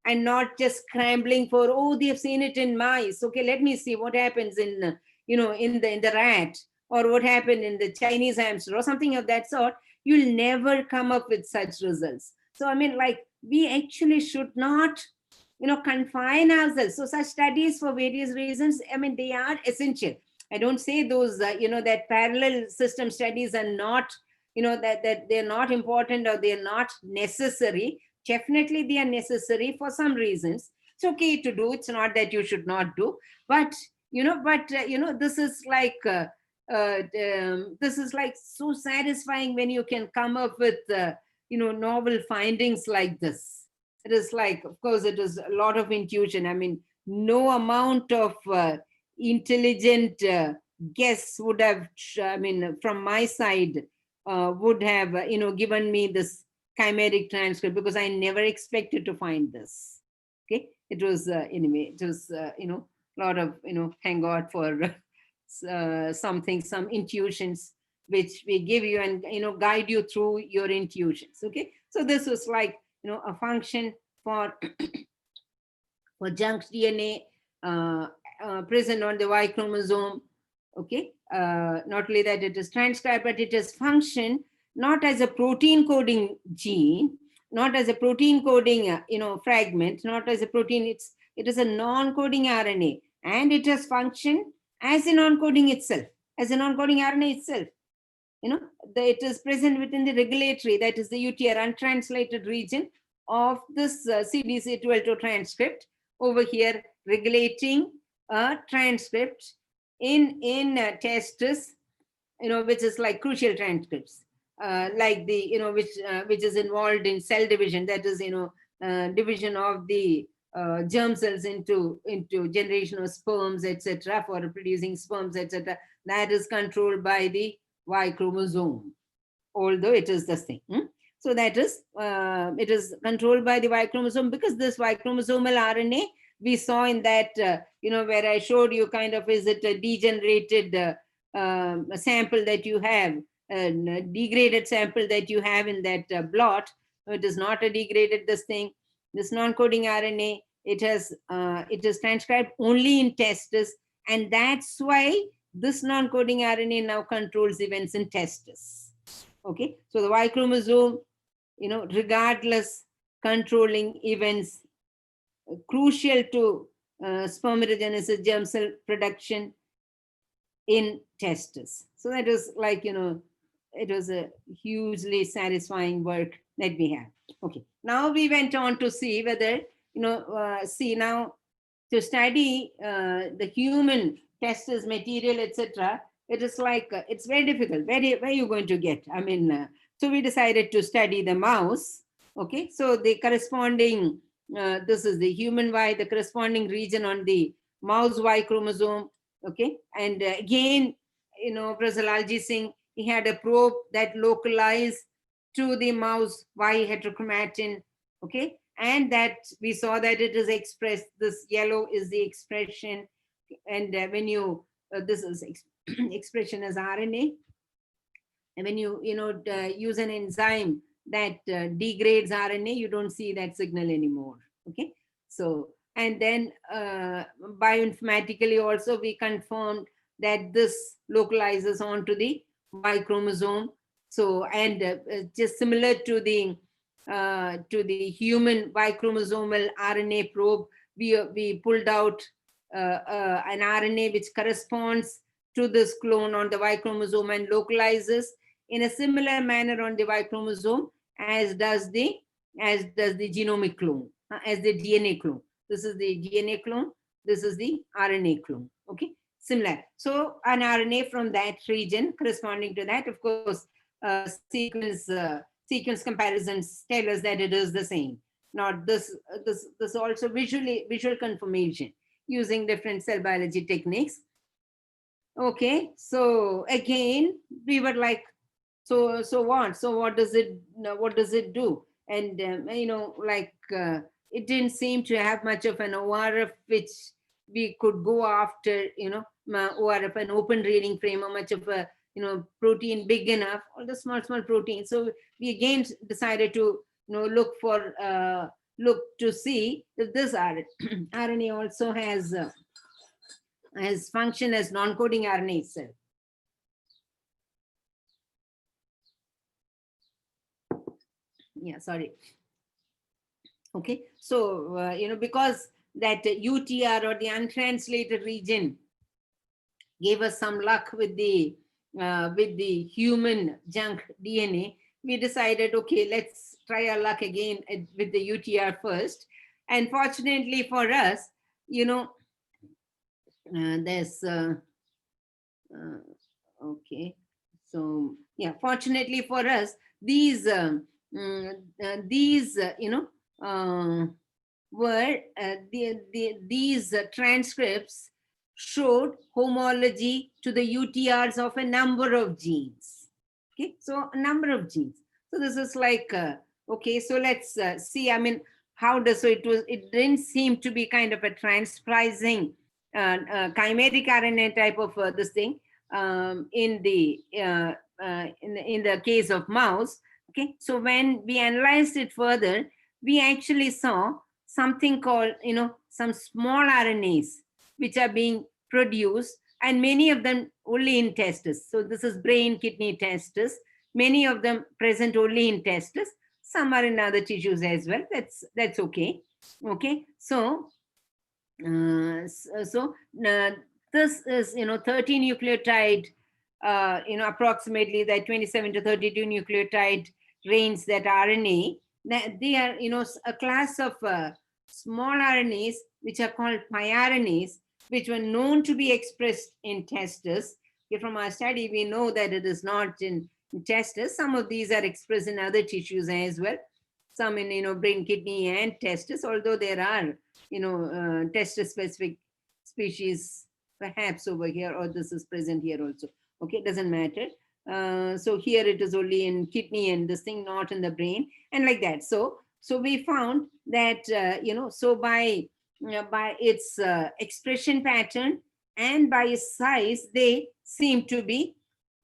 and not just scrambling for, oh, they have seen it in mice. Okay, let me see what happens in, in the rat, or what happened in the Chinese hamster or something of that sort. You'll never come up with such results. So, I mean, like, we actually should not, confine ourselves. So such studies, for various reasons, I mean, they are essential. I don't say those, that parallel system studies are not, that they're not important or they're not necessary. Definitely they are necessary for some reasons. It's okay to do. It's not that you should not do. But, this is like, this is like so satisfying when you can come up with, novel findings like this. It is like, of course, it is a lot of intuition. I mean, no amount of intelligent guess would have, I mean, from my side, would have, given me this chimeric transcript, because I never expected to find this. Okay, it was anyway, it was a lot of, thank God for some intuitions which we give you and guide you through your intuitions. Okay, so this was like a function for for junk DNA present on the Y chromosome. Okay, not only that it is transcribed, but it is function not as a protein coding gene, not as a protein coding fragment, not as a protein. It is a non-coding RNA, and it has function as a non-coding itself, as a non-coding RNA itself. It is present within the regulatory, that is the UTR, untranslated region of this CDC12 transcript over here, regulating a transcript in testis, which is like crucial transcripts, like the, which is involved in cell division, that is, division of the germ cells into generation of sperms, etc., for producing sperms, etc. That is controlled by the Y chromosome, although it is the same. So that is, it is controlled by the Y chromosome, because this Y chromosomal RNA we saw in that, where I showed you kind of, is it a degenerated sample that you have, a degraded sample that you have in that blot. It is not a degraded this thing. This non-coding RNA, it is transcribed only in testis, and that's why this non-coding RNA now controls events in testis. Okay, so the Y chromosome, regardless, controlling events crucial to spermatogenesis, germ cell production in testis. So that is like, it was a hugely satisfying work that we have. Okay, now we went on to see whether, see now, to study the human testis material, etc. It is like, it's very difficult. Where are you going to get? I mean, so we decided to study the mouse. Okay, so the corresponding, this is the human Y, the corresponding region on the mouse Y chromosome. Okay, and again, Professor Singh, he had a probe that localized to the mouse Y heterochromatin. Okay, and that we saw that it is expressed, this yellow is the expression, and when you, this is expression as RNA, and when you, use an enzyme that degrades RNA, you don't see that signal anymore. Okay, so, and then bioinformatically also we confirmed that this localizes onto the Y chromosome. So, and just similar to the human Y chromosomal RNA probe, we pulled out an RNA which corresponds to this clone on the Y chromosome and localizes in a similar manner on the Y chromosome as does the genomic clone, as the DNA clone. This is the DNA clone. This is the RNA clone. Okay, similar. So an RNA from that region corresponding to that, of course, sequence comparisons tell us that it is the same. Not this also visual confirmation using different cell biology techniques. Okay, so again we were like, so what does it do? And it didn't seem to have much of an ORF which we could go after, ORF, an open reading frame, or much of a protein big enough, all the small proteins. So we again decided to look to see if this RNA also has function as non-coding RNA itself. Yeah, sorry. Okay, so because that UTR, or the untranslated region, gave us some luck with the human junk DNA, we decided, okay, let's try our luck again with the UTR first. And fortunately for us, there's okay, so yeah, fortunately for us, these these transcripts showed homology to the UTRs of a number of genes. Okay, so a number of genes. So this is like okay, so let's see. I mean, how does it didn't seem to be kind of a transprising chimeric RNA type of this thing in the case of mouse. Okay, so when we analyzed it further, we actually saw something called some small RNAs which are being produced, and many of them only in testes. So this is brain, kidney, testes. Many of them present only in testes. Some are in other tissues as well. That's okay. Okay, so this is 30 nucleotide, approximately that 27 to 32 nucleotide range, that RNA. That they are a class of small RNAs which are called piRNAs, which were known to be expressed in testes. Okay, from our study, we know that it is not in testes. Some of these are expressed in other tissues as well. Some in brain, kidney, and testes. Although there are testis-specific species perhaps over here, or this is present here also. Okay, it doesn't matter. So here it is only in kidney and this thing, not in the brain, and like that. So we found that so by its expression pattern and by its size, they seem to be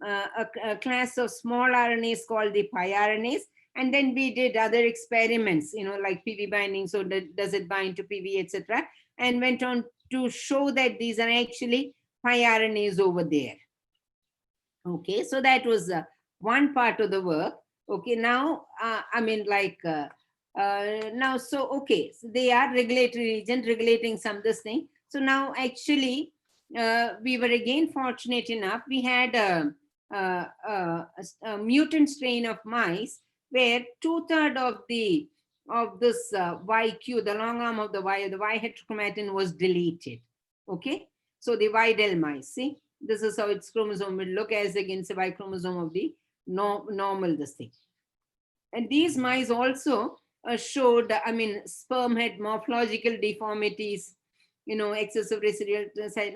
a class of small RNAs called the piRNAs. And then we did other experiments, like PV binding. So does it bind to PV, etc., and went on to show that these are actually piRNAs over there. Okay, so that was one part of the work. Okay, now now, so okay, so they are regulatory region regulating some this thing. So now actually we were again fortunate enough. We had a mutant strain of mice where 2/3 of this YQ, the long arm of the Y heterochromatin, was deleted. Okay, so the Y-del mice, see, this is how its chromosome will look as against the Y chromosome of the normal this thing. And these mice also showed, sperm had morphological deformities, excessive residual size,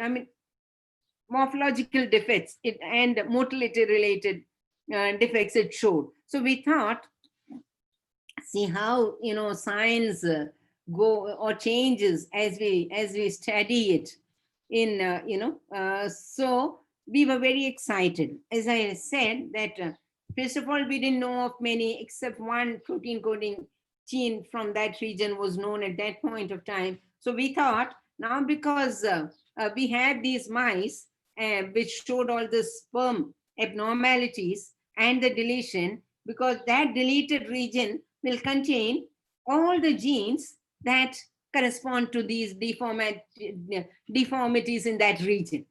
morphological defects and motility related defects it showed. So we thought, see how science go or changes as we study it in so we were very excited. As I said, that first of all, we didn't know of many, except one protein coding gene from that region was known at that point of time. So we thought, now because we had these mice which showed all the sperm abnormalities and the deletion, because that deleted region will contain all the genes that correspond to these deformities in that region.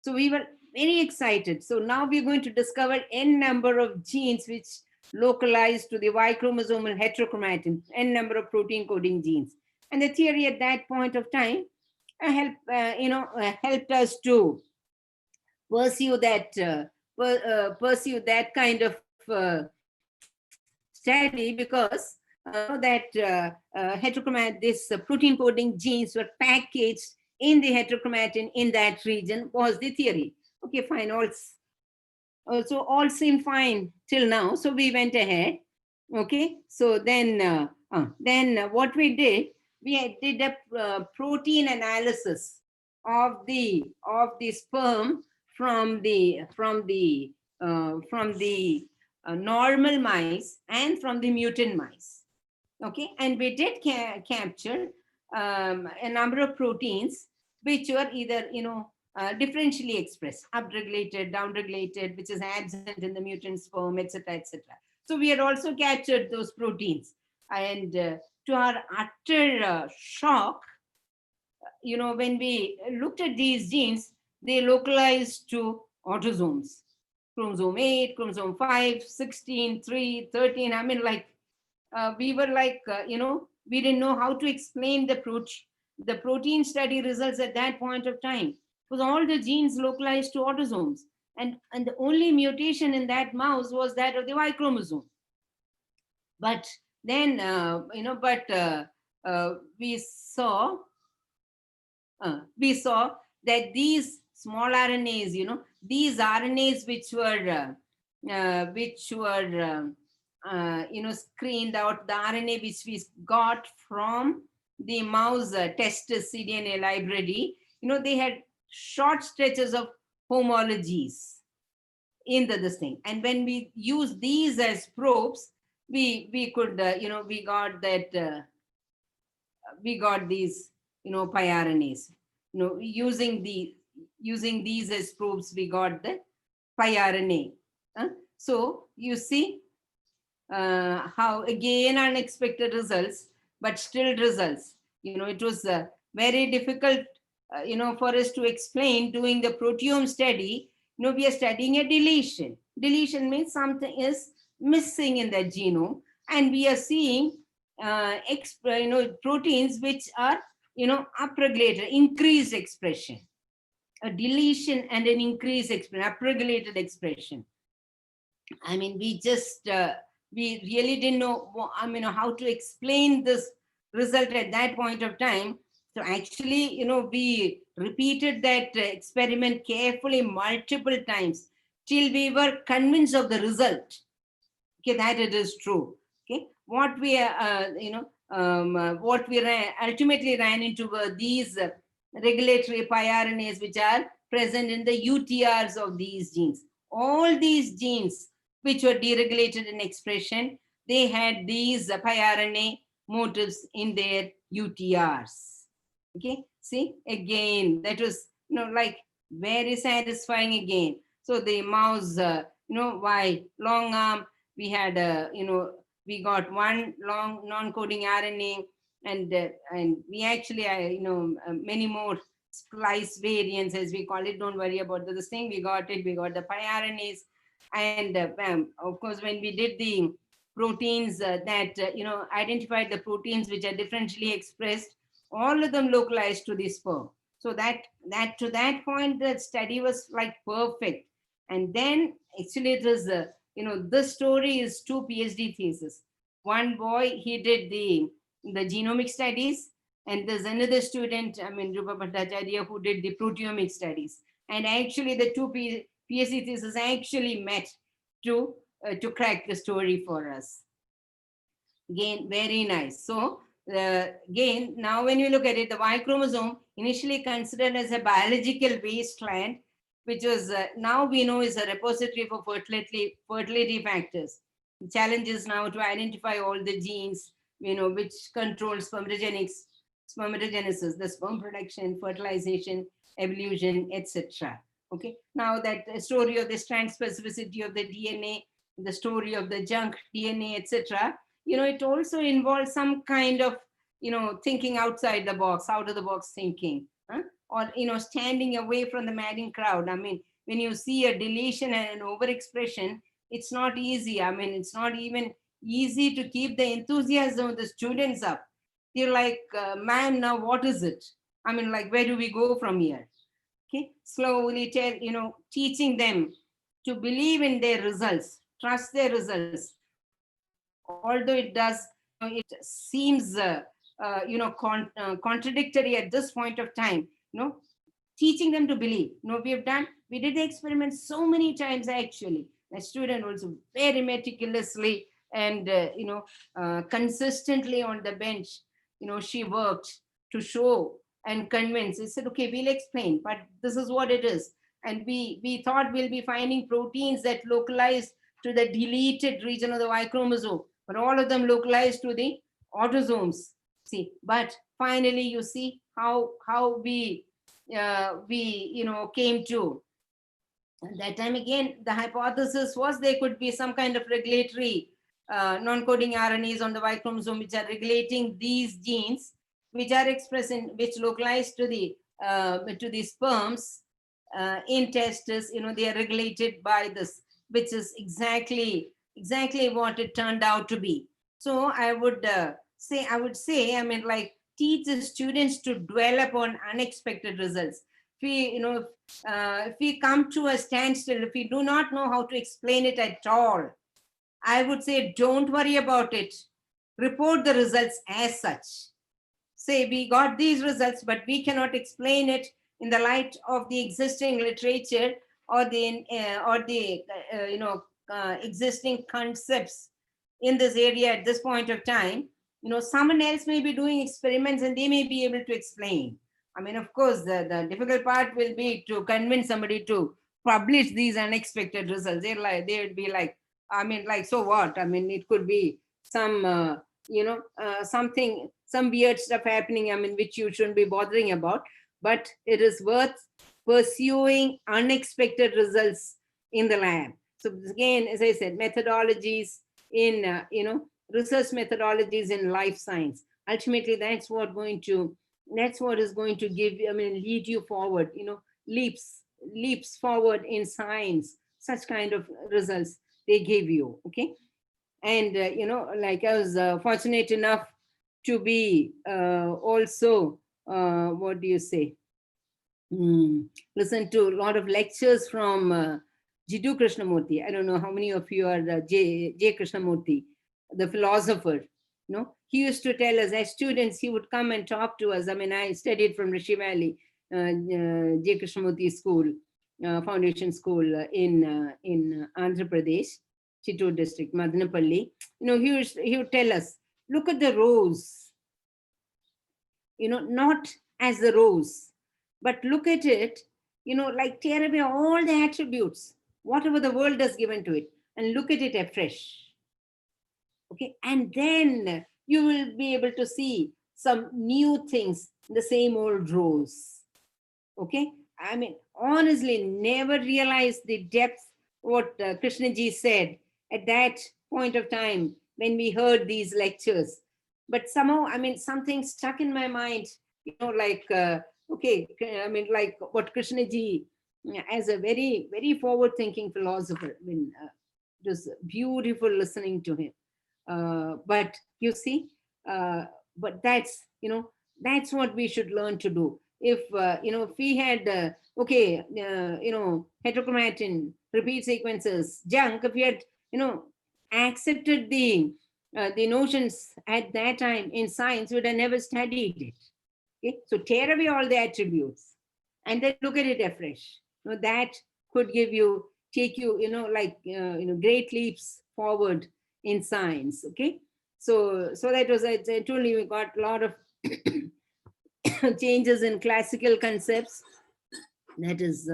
So we were very excited. So now we're going to discover n number of genes which localize to the Y chromosomal heterochromatin, n number of protein coding genes. And the theory at that point of time helped us to pursue that kind of study, because these protein coding genes were packaged in the heterochromatin in that region, was the theory. Okay, fine. Also all seemed fine till now. So we went ahead. Okay, so then what we did, we did a protein analysis of the sperm from the normal mice and from the mutant mice. Okay, and we did capture a number of proteins which were either differentially expressed, upregulated, downregulated, which is absent in the mutant sperm, etc., etc. So we had also captured those proteins, and to our utter shock, when we looked at these genes, they localized to autosomes. Chromosome 8, chromosome 5, 16, 3, 13. I mean, we were we didn't know how to explain the protein study results at that point of time, because all the genes localized to autosomes. And the only mutation in that mouse was that of the Y chromosome. But then, we saw that these small RNAs, these RNAs screened out, the RNA which we got from the mouse testis cDNA library, they had short stretches of homologies in this thing. And when we use these as probes, we could, we got these, piRNAs. Using these as probes, we got the piRNA. So you see how again unexpected results, but still results. It was very difficult, for us to explain doing the proteome study. We are studying a deletion. Deletion means something is missing in the genome, and we are seeing proteins which are upregulated, increased expression. A deletion and an increased expression, upregulated expression. I mean, we really didn't know how to explain this result at that point of time. So actually, we repeated that experiment carefully multiple times till we were convinced of the result. Okay, that it is true. Okay, what we ultimately ran into were these regulatory piRNAs which are present in the UTRs of these genes. All these genes which were deregulated in expression, they had these piRNA motifs in their UTRs. Okay, see, again, that was, very satisfying again. So the mouse, why long arm, we had, we got one long non-coding RNA, and we actually, many more splice variants, as we call it. Don't worry about this thing. We got it. We got the piRNAs. And of course, when we did the proteins that, identified the proteins which are differentially expressed, all of them localized to the sperm. So that to that point, the study was like perfect. And then actually it was, this story is 2 PhD theses. One boy, he did the genomic studies, and there's another student, Rupa Bhattacharya, who did the proteomic studies. And actually the 2 PhD theses actually met to crack the story for us. Again, very nice. So again, now when you look at it, the Y chromosome, initially considered as a biological wasteland, which was now we know is a repository for fertility factors. The challenge is now to identify all the genes, which controls spermatogenesis, the sperm production, fertilization, evolution, etc. Okay. Now that story of this transspecificity of the DNA, the story of the junk DNA, etc. It also involves some kind of, thinking outside the box, out of the box thinking, or, standing away from the madding crowd. I mean, when you see a deletion and an overexpression, it's not easy. I mean, it's not even easy to keep the enthusiasm of the students up. You're like, ma'am, now what is it? I mean, like, where do we go from here? Okay, slowly teaching them to believe in their results, trust their results, although it does, it seems, contradictory at this point of time, teaching them to believe. We did the experiment so many times actually. The student also very meticulously and, consistently on the bench, she worked to show and convince. He said, okay, we'll explain, but this is what it is. And we thought we'll be finding proteins that localize to the deleted region of the Y chromosome, but all of them localized to the autosomes. See, but finally, you see how we came to. At that time, again, the hypothesis was there could be some kind of regulatory non-coding RNAs on the Y chromosome which are regulating these genes, which are expressed in, which localize to the sperms in testes. They are regulated by this, which is exactly what it turned out to be. So I would say, I mean, like, teach the students to dwell upon unexpected results. If we come to a standstill, if we do not know how to explain it at all, I would say, don't worry about it. Report the results as such. Say, we got these results, but we cannot explain it in the light of the existing literature or the existing concepts in this area at this point of time. Someone else may be doing experiments and they may be able to explain. I mean, of course, the difficult part will be to convince somebody to publish these unexpected results. They would be like, I mean, like, so what? I mean, it could be some, some weird stuff happening, I mean, which you shouldn't be bothering about. But it is worth pursuing unexpected results in the lab. So again, as I said, methodologies in, research methodologies in life science. Ultimately, that's what is going to give you, I mean, lead you forward, leaps forward in science, such kind of results they give you. Okay. And, like, I was fortunate enough to be also, what do you say? Listen to a lot of lectures from Jiddu Krishnamurti. I don't know how many of you are J. Krishnamurti, the philosopher. He used to tell us as students, he would come and talk to us. I mean, I studied from Rishi Valley, J. Krishnamurti School, Foundation School in Andhra Pradesh, Chittoor district, Madanapalli. He would tell us, look at the rose, not as the rose, but look at it, like, tear away all the attributes, whatever the world has given to it, and look at it afresh. Okay, and then you will be able to see some new things in the same old rose. Okay, I mean, honestly, never realized the depth what Krishnaji said at that point of time when we heard these lectures. But somehow, I mean, something stuck in my mind, like, okay, I mean, like what Krishnaji, as a very, very forward-thinking philosopher, I mean, it was beautiful listening to him. But you see, but that's what we should learn to do. If if we had heterochromatin, repeat sequences, junk, if we had accepted the notions at that time in science, we would have never studied it. Okay, so tear away all the attributes and then look at it afresh. That could take you great leaps forward in science. Okay, so that was, I told you, we got a lot of changes in classical concepts. That is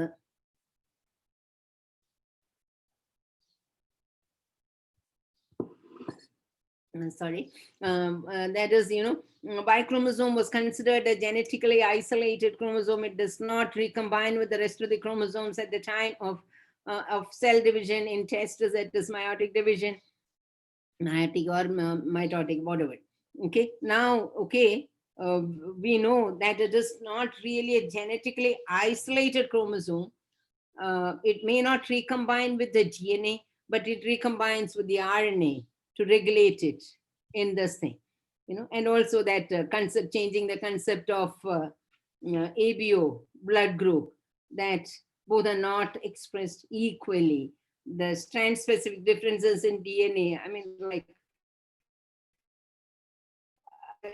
that is, Y chromosome was considered a genetically isolated chromosome. It does not recombine with the rest of the chromosomes at the time of cell division in testes, that is meiotic division, meiotic or mitotic, whatever. Okay, now, okay, we know that it is not really a genetically isolated chromosome. It may not recombine with the DNA, but it recombines with the RNA to regulate it in this thing. and also that concept, changing the concept of ABO, blood group, that both are not expressed equally. The strand-specific differences in DNA, I mean, like,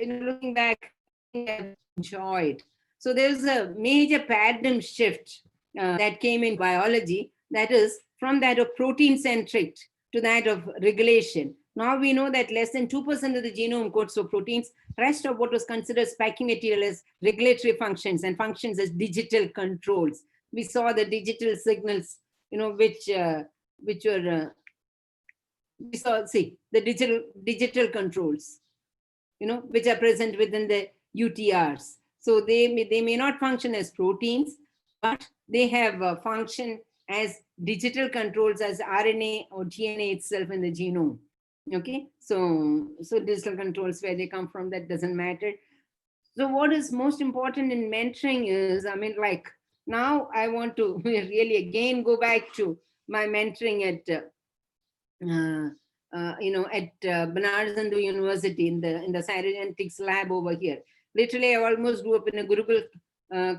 looking back, I've enjoyed. So there's a major paradigm shift that came in biology, that is from that of protein-centric to that of regulation. Now we know that less than 2% of the genome codes for proteins. Rest of what was considered packing material as regulatory functions and functions as digital controls. We saw the digital signals, which were we saw, see, the digital controls, which are present within the UTRs. So they may not function as proteins, but they have a function as digital controls, as RNA or DNA itself in the genome. Okay, so digital controls, where they come from, that doesn't matter. So what is most important in mentoring is, I mean, like, now I want to really again go back to my mentoring at Banaras Hindu University in the cytogenetics lab over here. Literally, I almost grew up in a Gurukul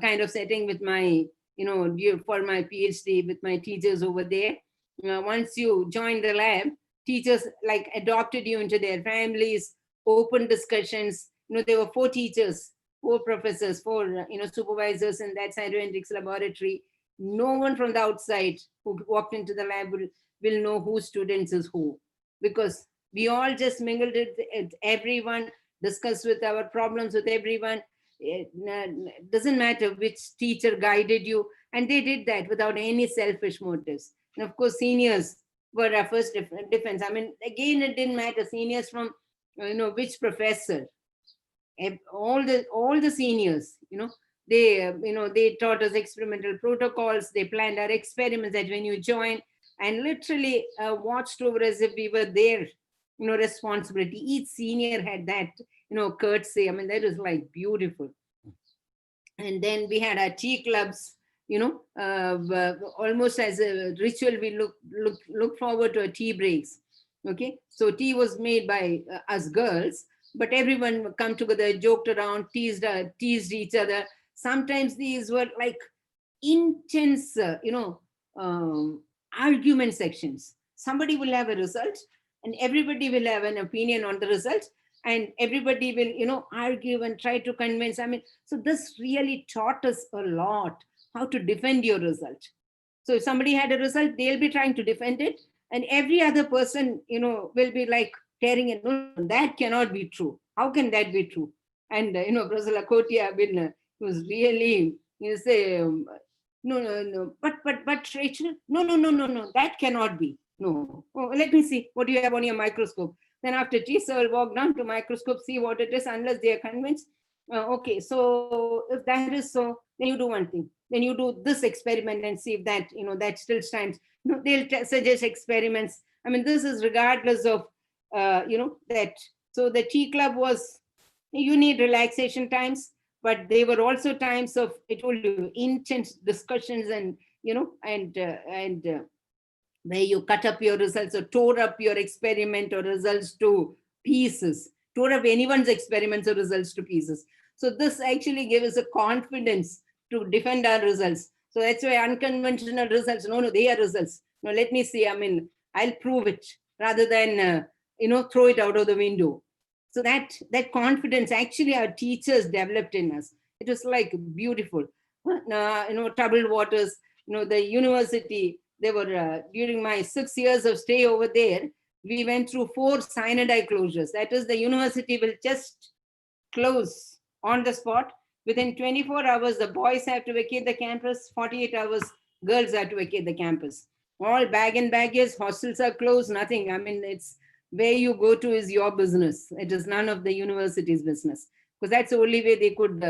kind of setting with my, for my PhD, with my teachers over there. Once you join the lab, teachers like adopted you into their families, open discussions. There were 4 teachers, 4 professors, 4 supervisors in that cytogenetics laboratory. No one from the outside who walked into the lab will know who students is who, because we all just mingled with everyone, discussed with our problems with everyone. It doesn't matter which teacher guided you, and they did that without any selfish motives. And of course, seniors were our first defense. I mean, again, it didn't matter, seniors from which professor. All the seniors, they taught us experimental protocols. They planned our experiments that when you join, and literally watched over as if we were their responsibility. Each senior had that courtesy. I mean, that was like beautiful. And then we had our tea clubs, almost as a ritual. We look forward to our tea breaks. Okay, so tea was made by us girls, but everyone would come together, joked around, teased each other. Sometimes these were like intense, argument sections. Somebody will have a result, and everybody will have an opinion on the result, and everybody will, argue and try to convince. I mean, so this really taught us a lot how to defend your result. So if somebody had a result, they'll be trying to defend it, and every other person, will be like tearing it. No, that cannot be true. How can that be true? And Professor Lakotia was really, say, no, but Rachel, no, that cannot be. No, oh, let me see what you have on your microscope. Then after tea, sir will walk down to microscope, see what it is, unless they are convinced. Okay, so if that is so, then you do one thing. Then you do this experiment and see if that, that still stands. They'll suggest experiments. I mean, this is regardless of, that. So the tea club was, you need relaxation times, but they were also times of, I told you, intense discussions, and where you cut up your results or tore up your experiment or results to pieces, tore up anyone's experiments or results to pieces. So this actually gave us a confidence to defend our results. So that's why unconventional results, no, they are results. No, let me see, I mean, I'll prove it, rather than, throw it out of the window. So that confidence actually our teachers developed in us. It was like beautiful. Troubled waters, the university, they were, during my 6 years of stay over there, we went through 4 cyanide closures. That is, the university will just close on the spot. Within 24 hours, the boys have to vacate the campus. 48 hours, girls have to vacate the campus. All bag and baggage, hostels are closed, nothing. I mean, it's where you go to is your business. It is none of the university's business, because that's the only way they could,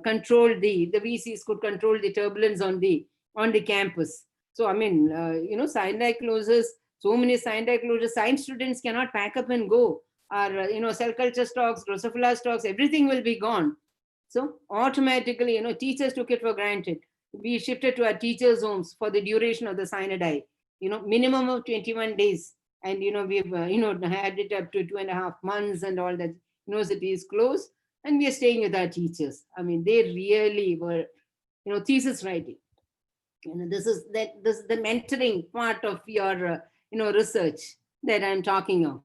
control the VCs could control the turbulence on the campus. So, I mean, cyanide closes, so many cyanide closures, science students cannot pack up and go. Our, cell culture stocks, Drosophila stocks, everything will be gone. So automatically, teachers took it for granted. We shifted to our teachers' homes for the duration of the cyanide, minimum of 21 days. And, we've, had it up to 2.5 months and all that. University is closed and we are staying with our teachers. I mean, they really were, thesis writing. This is the mentoring part of your, research that I'm talking of.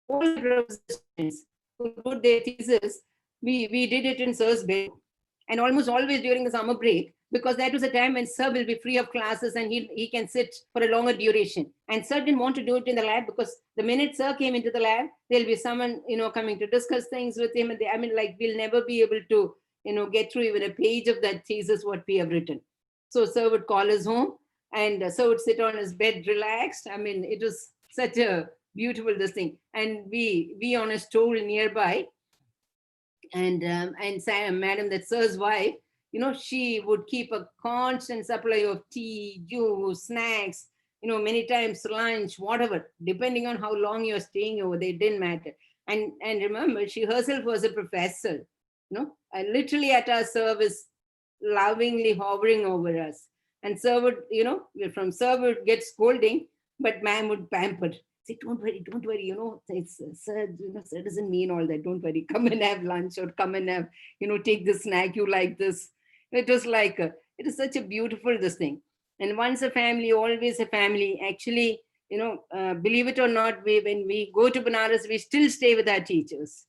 All students who wrote their thesis, we did it in Sir's bedroom. And almost always during the summer break, because that was a time when Sir will be free of classes and he can sit for a longer duration. And Sir didn't want to do it in the lab because the minute Sir came into the lab, there'll be someone, coming to discuss things with him. And we'll never be able to, get through even a page of that thesis, what we have written. So Sir would call us home and Sir would sit on his bed relaxed. I mean, it was such a beautiful this thing. And we on a stool nearby, and Sam, madam, that Sir's wife, she would keep a constant supply of tea, juice, snacks, many times lunch, whatever, depending on how long you're staying over there, it didn't matter. And remember, she herself was a professor, literally at our service, lovingly hovering over us. And Sir would, from Sir would get scolding, but ma'am would pamper. Say, don't worry, it's Sir, Sir doesn't mean all that. Don't worry, come and have lunch or come and have, take the snack, you like this. It was like, it is such a beautiful this thing. And once a family, always a family. Actually, believe it or not, when we go to Banaras, we still stay with our teachers,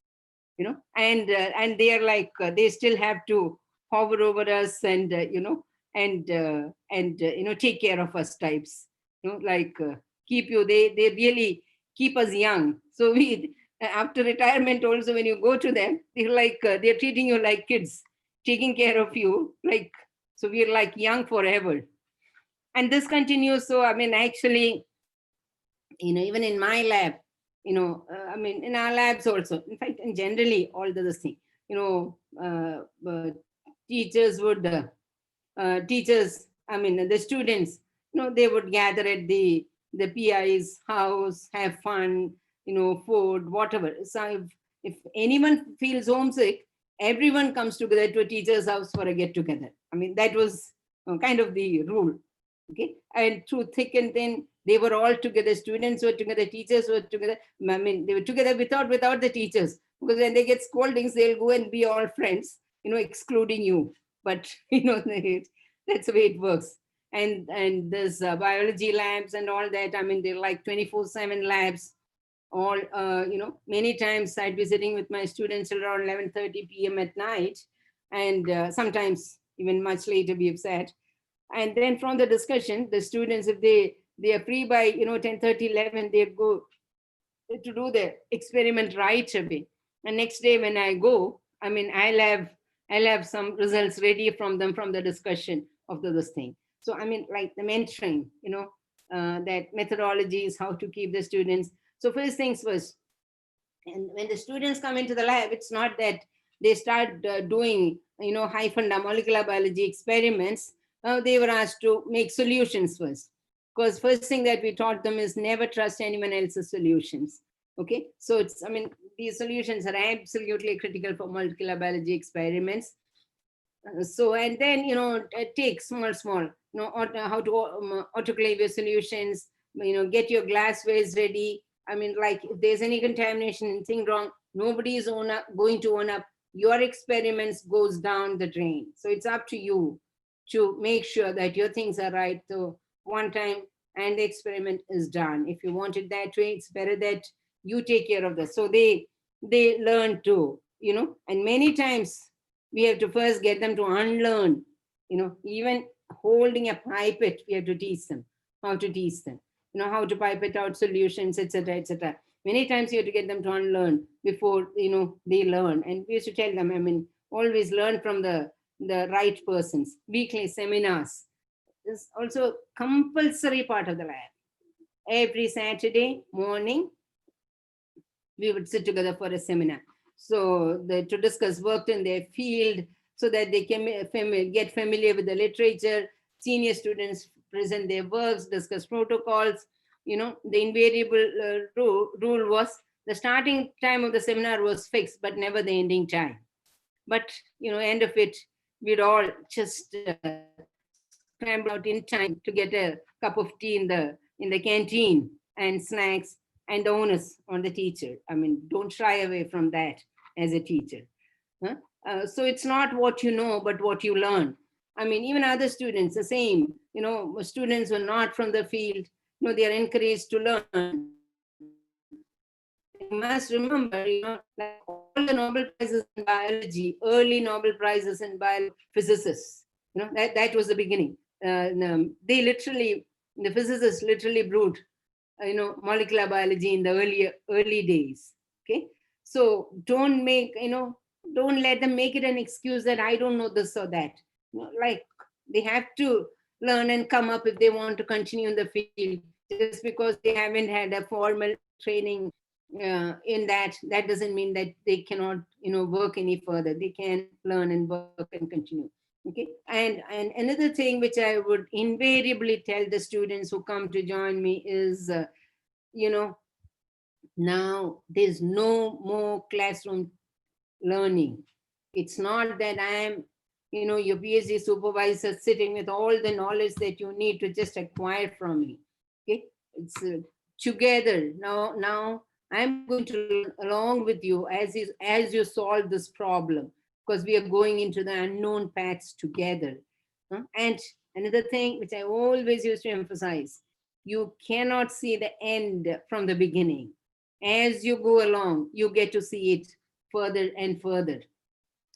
and they are like, they still have to hover over us and, take care of us types, keep you, they really keep us young. So we, after retirement also, when you go to them, they're like, they're treating you like kids, taking care of you, like, so we're like young forever. And this continues. So, actually, even in my lab, in our labs also, in fact, and generally all this thing, teachers would, the students, they would gather at the PI's house, have fun, food, whatever. So if anyone feels homesick, everyone comes together to a teacher's house for a get together. That was kind of the rule. Okay. And through thick and thin, they were all together. Students were together, teachers were together. They were together without the teachers, because when they get scoldings, they'll go and be all friends, excluding you. But, that's the way it works. And there's biology labs and all that. They're like 24/7 labs. All, many times I'd be sitting with my students till around 11:30 p.m. at night. And sometimes even much later we have sat. And then from the discussion, the students, if they are free by, 10:30, 11, they go to do the experiment right away. And next day when I go, I'll have some results ready from them from the discussion of this thing. So, like the mentoring, that methodology is how to keep the students. So first things first, and when the students come into the lab, it's not that they start doing, high funda molecular biology experiments. They were asked to make solutions first. Because first thing that we taught them is never trust anyone else's solutions. Okay, so it's, these solutions are absolutely critical for molecular biology experiments. So, and then, take small, how to autoclave your solutions, get your glasswares ready. Like if there's any contamination, anything wrong, nobody is going to own up. Your experiments goes down the drain. So it's up to you to make sure that your things are right. So one time and the experiment is done. If you want it that way, it's better that you take care of this. So they learn to, and many times we have to first get them to unlearn, even holding a pipette, we have to teach them how to teach them, how to pipette out solutions, etc., etc. Many times you have to get them to unlearn before, they learn. And we used to tell them, always learn from the right persons. Weekly seminars is also compulsory part of the lab. Every Saturday morning, we would sit together for a seminar. So to discuss work in their field, so that they can get familiar with the literature. Senior students present their works, discuss protocols. The invariable rule was the starting time of the seminar was fixed, but never the ending time. But, end of it, we'd all just scramble scramble out in time to get a cup of tea in the canteen and snacks, and the onus on the teacher. I mean, don't shy away from that as a teacher. Huh? So it's not what you know, but what you learn. I mean, even other students, the same. Students who are not from the field, they are encouraged to learn. You must remember, like all the Nobel Prizes in biology, early Nobel Prizes in biology, physicists, that was the beginning. The physicists literally brewed, molecular biology in the early days. Okay, so don't let them make it an excuse that I don't know this or that. Like they have to learn and come up if they want to continue in the field. Just because they haven't had a formal training in that doesn't mean that they cannot work any further. They can learn and work and continue. Okay, and another thing which I would invariably tell the students who come to join me is now there's no more classroom learning. It's not that I am your PhD supervisor sitting with all the knowledge that you need to just acquire from me. Okay, it's together. Now I'm going to learn along with you as you solve this problem, because we are going into the unknown paths together. And another thing which I always used to emphasize, you cannot see the end from the beginning. As you go along, you get to see it further and further.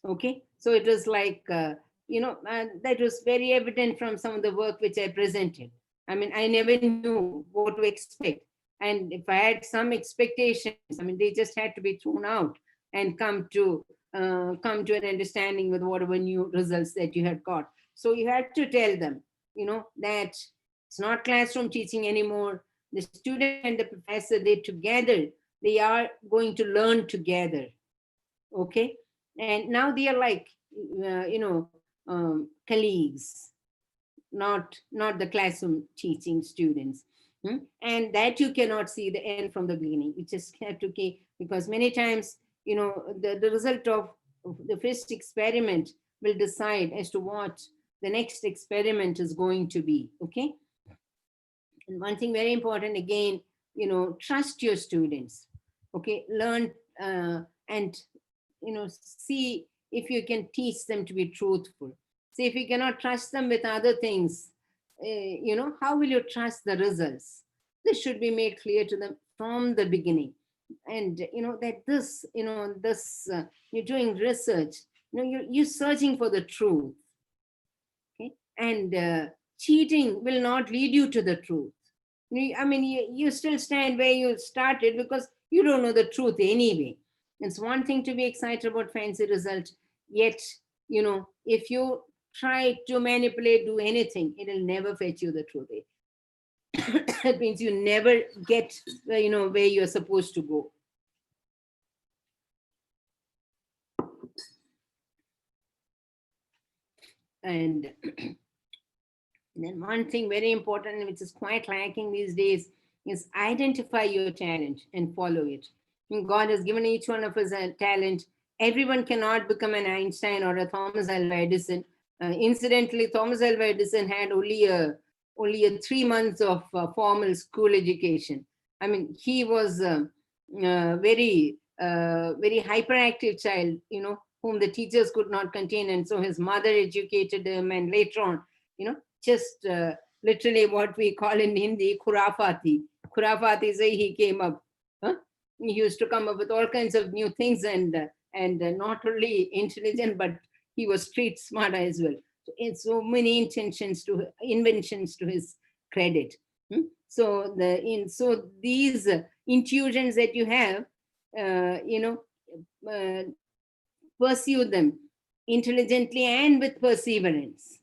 Okay, so it was like that was very evident from some of the work which I presented. I mean, I never knew what to expect, and if I had some expectations, I mean, they just had to be thrown out and come to an understanding with whatever new results that you had got. So you had to tell them that it's not classroom teaching anymore. The student and the professor, they are going to learn together. Okay, and now they are like colleagues, not the classroom teaching students. And that you cannot see the end from the beginning. You just have to keep, because many times the result of the first experiment will decide as to what the next experiment is going to be. Okay, and one thing very important again, trust your students. Okay, learn and see if you can teach them to be truthful. See, if you cannot trust them with other things, how will you trust the results? This should be made clear to them from the beginning. And that you're doing research, you're searching for the truth. Okay, and cheating will not lead you to the truth. I mean, you still stand where you started because you don't know the truth anyway. It's one thing to be excited about fancy results, yet, if you try to manipulate, do anything, it'll never fetch you the truth. That means you never get, where you're supposed to go. And then one thing very important, which is quite lacking these days, is identify your talent and follow it. God has given each one of us a talent. Everyone cannot become an Einstein or a Thomas Alva Edison. Incidentally, Thomas Alva Edison had only a 3 months of formal school education. I mean, he was a very hyperactive child, whom the teachers could not contain. And so his mother educated him, and later on, just literally what we call in Hindi, khurafati. Khurafati say he came up. He used to come up with all kinds of new things, and not only intelligent, but he was street smart as well. So, it's so many inventions to his credit. So these intuitions that you have, pursue them intelligently and with perseverance.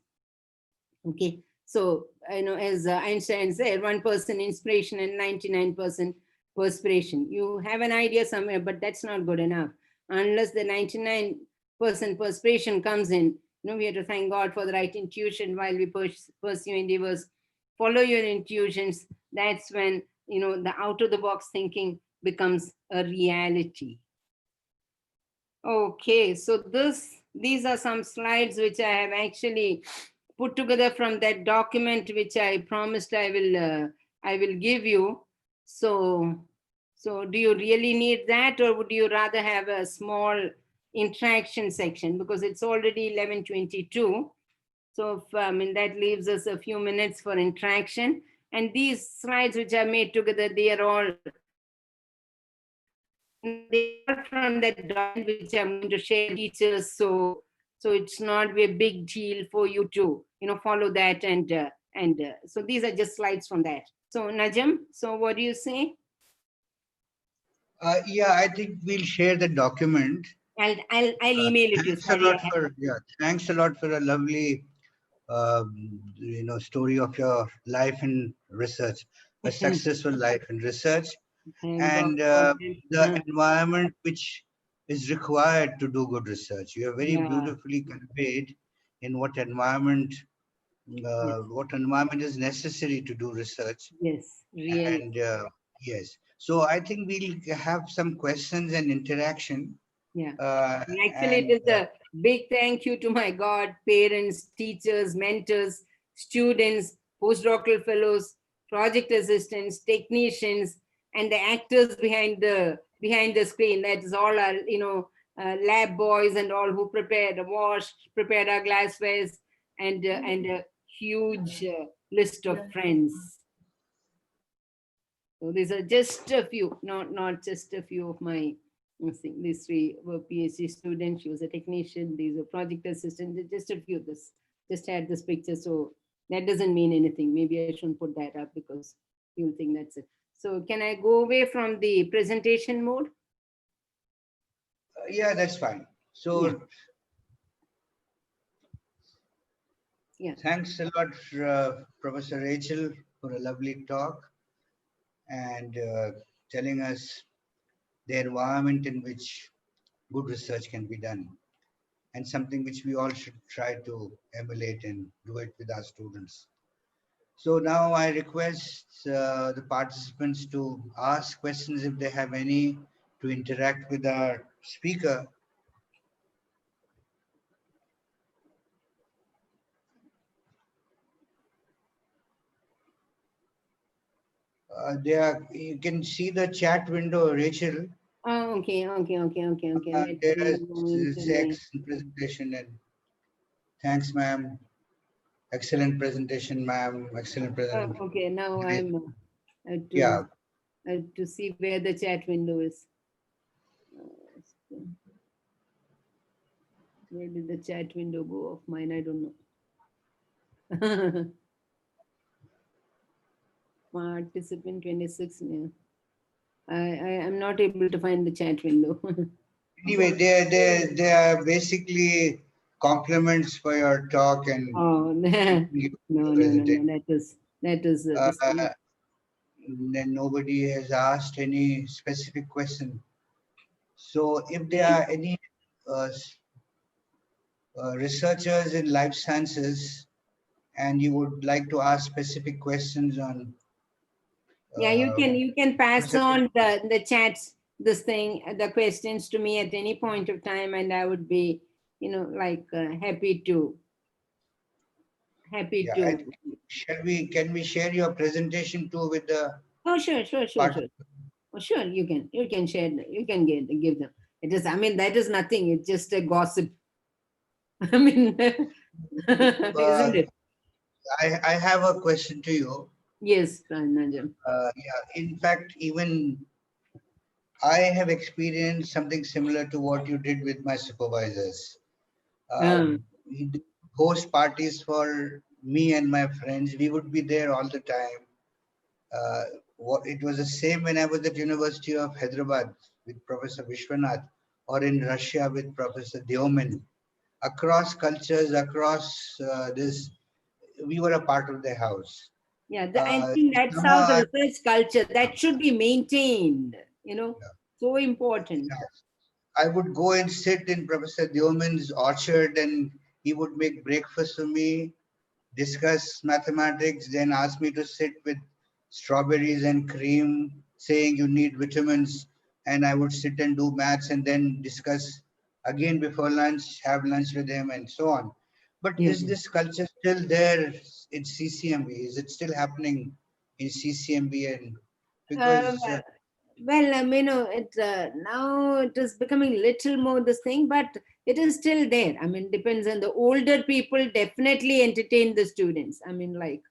Okay, so as Einstein said, 1% inspiration and 99% perspiration. You have an idea somewhere, but that's not good enough. Unless the 99% perspiration comes in, we have to thank God for the right intuition while we pursue endeavors. Follow your intuitions. That's when, the out-of-the-box thinking becomes a reality. Okay, so these are some slides which I have actually put together from that document which I promised I will give you. So do you really need that, or would you rather have a small interaction section, because it's already 11:22? So if, I mean, that leaves us a few minutes for interaction. And these slides which are made together, they are all they are from that document which I'm going to share with teachers. So it's not a big deal for you to follow that, and so these are just slides from that. So Najam, so what do you say? Yeah, I think we'll share the document. I'll email it to you. Thanks a lot for thanks a lot for a lovely story of your life in research, a successful life in research, and the environment which is required to do good research. You have very beautifully conveyed in what environment is necessary to do research. Yes, really. And yes, so I think we'll have some questions and interaction. Yeah. Actually, And it is a big thank you to my God, parents, teachers, mentors, students, postdoctoral fellows, project assistants, technicians, and the actors behind the screen. That is all our lab boys and all who prepared, washed, prepared our glasswares, and a huge list of friends. So these are just a few, not just a few of my. These three were PhD students. She was a technician. These were project assistants. Just a few. This just had this picture, so that doesn't mean anything. Maybe I shouldn't put that up because you'll think that's it. So can I go away from the presentation mode? Yeah, that's fine. So thanks a lot, Professor Rachel, for a lovely talk and telling us the environment in which good research can be done, and something which we all should try to emulate and do it with our students. So now I request the participants to ask questions if they have any, to interact with our speaker. You can see the chat window, Rachel. Oh, okay. There is excellent presentation, and thanks, ma'am. Excellent presentation, ma'am. Excellent presentation. Okay, now I'm to see where the chat window is. Where did the chat window go of mine? I don't know. Participant 26. I am not able to find the chat window. Anyway, they are basically compliments for your talk and no, that is then nobody has asked any specific question. So if there are any researchers in life sciences and you would like to ask specific questions on you can pass on the chats, the questions to me at any point of time, and I would be happy to can we share your presentation too with the sure. Oh, sure, you can share, you can give them. It is, I mean, that is nothing, it's just a gossip. I mean, isn't it? I have a question to you. Yes, Najam. In fact, even I have experienced something similar to what you did with my supervisors. We host parties for me and my friends. We would be there all the time. It was the same when I was at University of Hyderabad with Professor Vishwanath, or in Russia with Professor Deomen. Across cultures, across this, we were a part of the house. Yeah, I think that's how the research culture, that should be maintained, so important. I would go and sit in Professor Deomen's orchard and he would make breakfast for me, discuss mathematics, then ask me to sit with strawberries and cream, saying you need vitamins, and I would sit and do maths and then discuss again before lunch, have lunch with him and so on. But Yeah. is this culture still there in CCMB? Is it still happening in CCMB? And because Well, it now it is becoming little more this thing, but it is still there. I mean, depends on the older people definitely entertain the students. I mean, like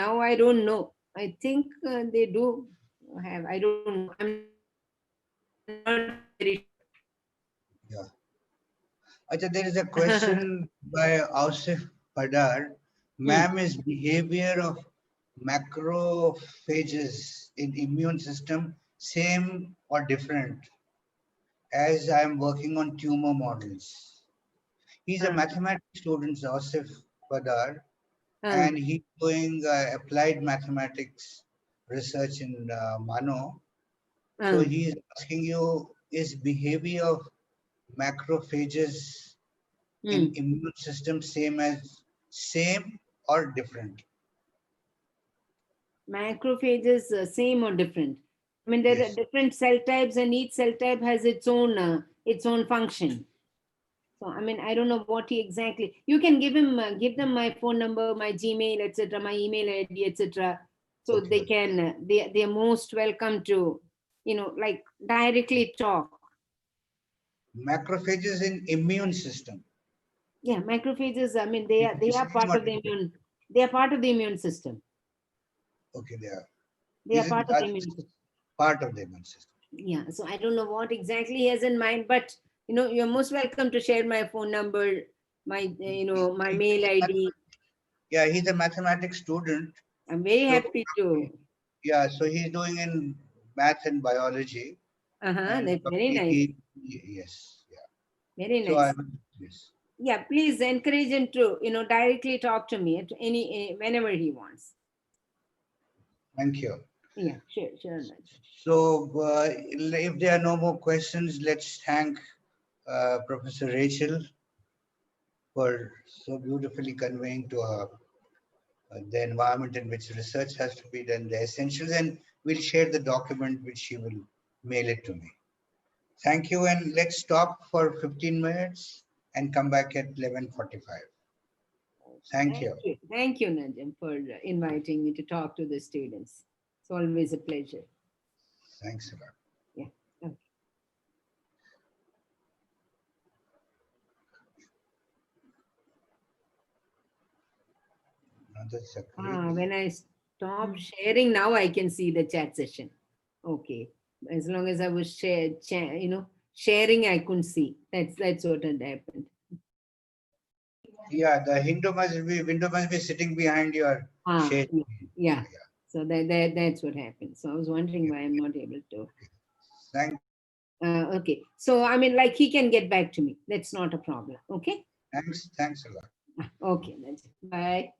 now I don't know. I think they do have. I don't know. I'm not very yeah. Acha, there is a question by Ausif Padar. sure. Ma'am, is behavior of macrophages in immune system same or different? As I am working on tumor models. He's a mathematics student, Ausif Padar, Uh, and he's doing applied mathematics research in Mano. So uh, he is asking you, is behavior of macrophages in mm. immune system same or different? Macrophages, same or different? I mean, there are Yes. different cell types, and each cell type has its own function. So, I mean, I don't know what he exactly. You can give them my phone number, my Gmail, etc., my email ID, etc. So Okay. they can, they are most welcome to, like directly talk. Macrophages in immune system. Yeah, macrophages. I mean, Is they it are same part or of the different? immune. They are part of the immune system. Okay, they are. They are Is it part of the immune system. part of the immune system? Yeah, so I don't know what exactly he has in mind, but you're most welcome to share my phone number, my my mail ID. Yeah, he's a mathematics student. I'm very So happy to. yeah, so he's doing in math and biology, and That's very probably nice. yes, yeah. Very So I nice. yes, Yeah, please encourage him to directly talk to me at whenever he wants. thank you. Yeah, sure, sure. Naj. So if there are no more questions, let's thank Professor Rachel for so beautifully conveying to her the environment in which research has to be done, the essentials, and we'll share the document which she will mail it to me. Thank you, and let's stop for 15 minutes and come back at 11:45. Thank you. Thank you, Najam, for inviting me to talk to the students. It's always a pleasure. Thanks a lot. Yeah. Okay. Now that's a great. When I stop sharing, now I can see the chat session. Okay. As long as I was sharing, I couldn't see. That's what had happened. Yeah, the window must be sitting behind your shade. Yeah. Yeah. Yeah. So that's what happened. So I was wondering why I'm not able to. Thank. Okay. So I mean, like he can get back to me. That's not a problem. Okay. Thanks. Thanks a lot. Okay. That's it. Bye.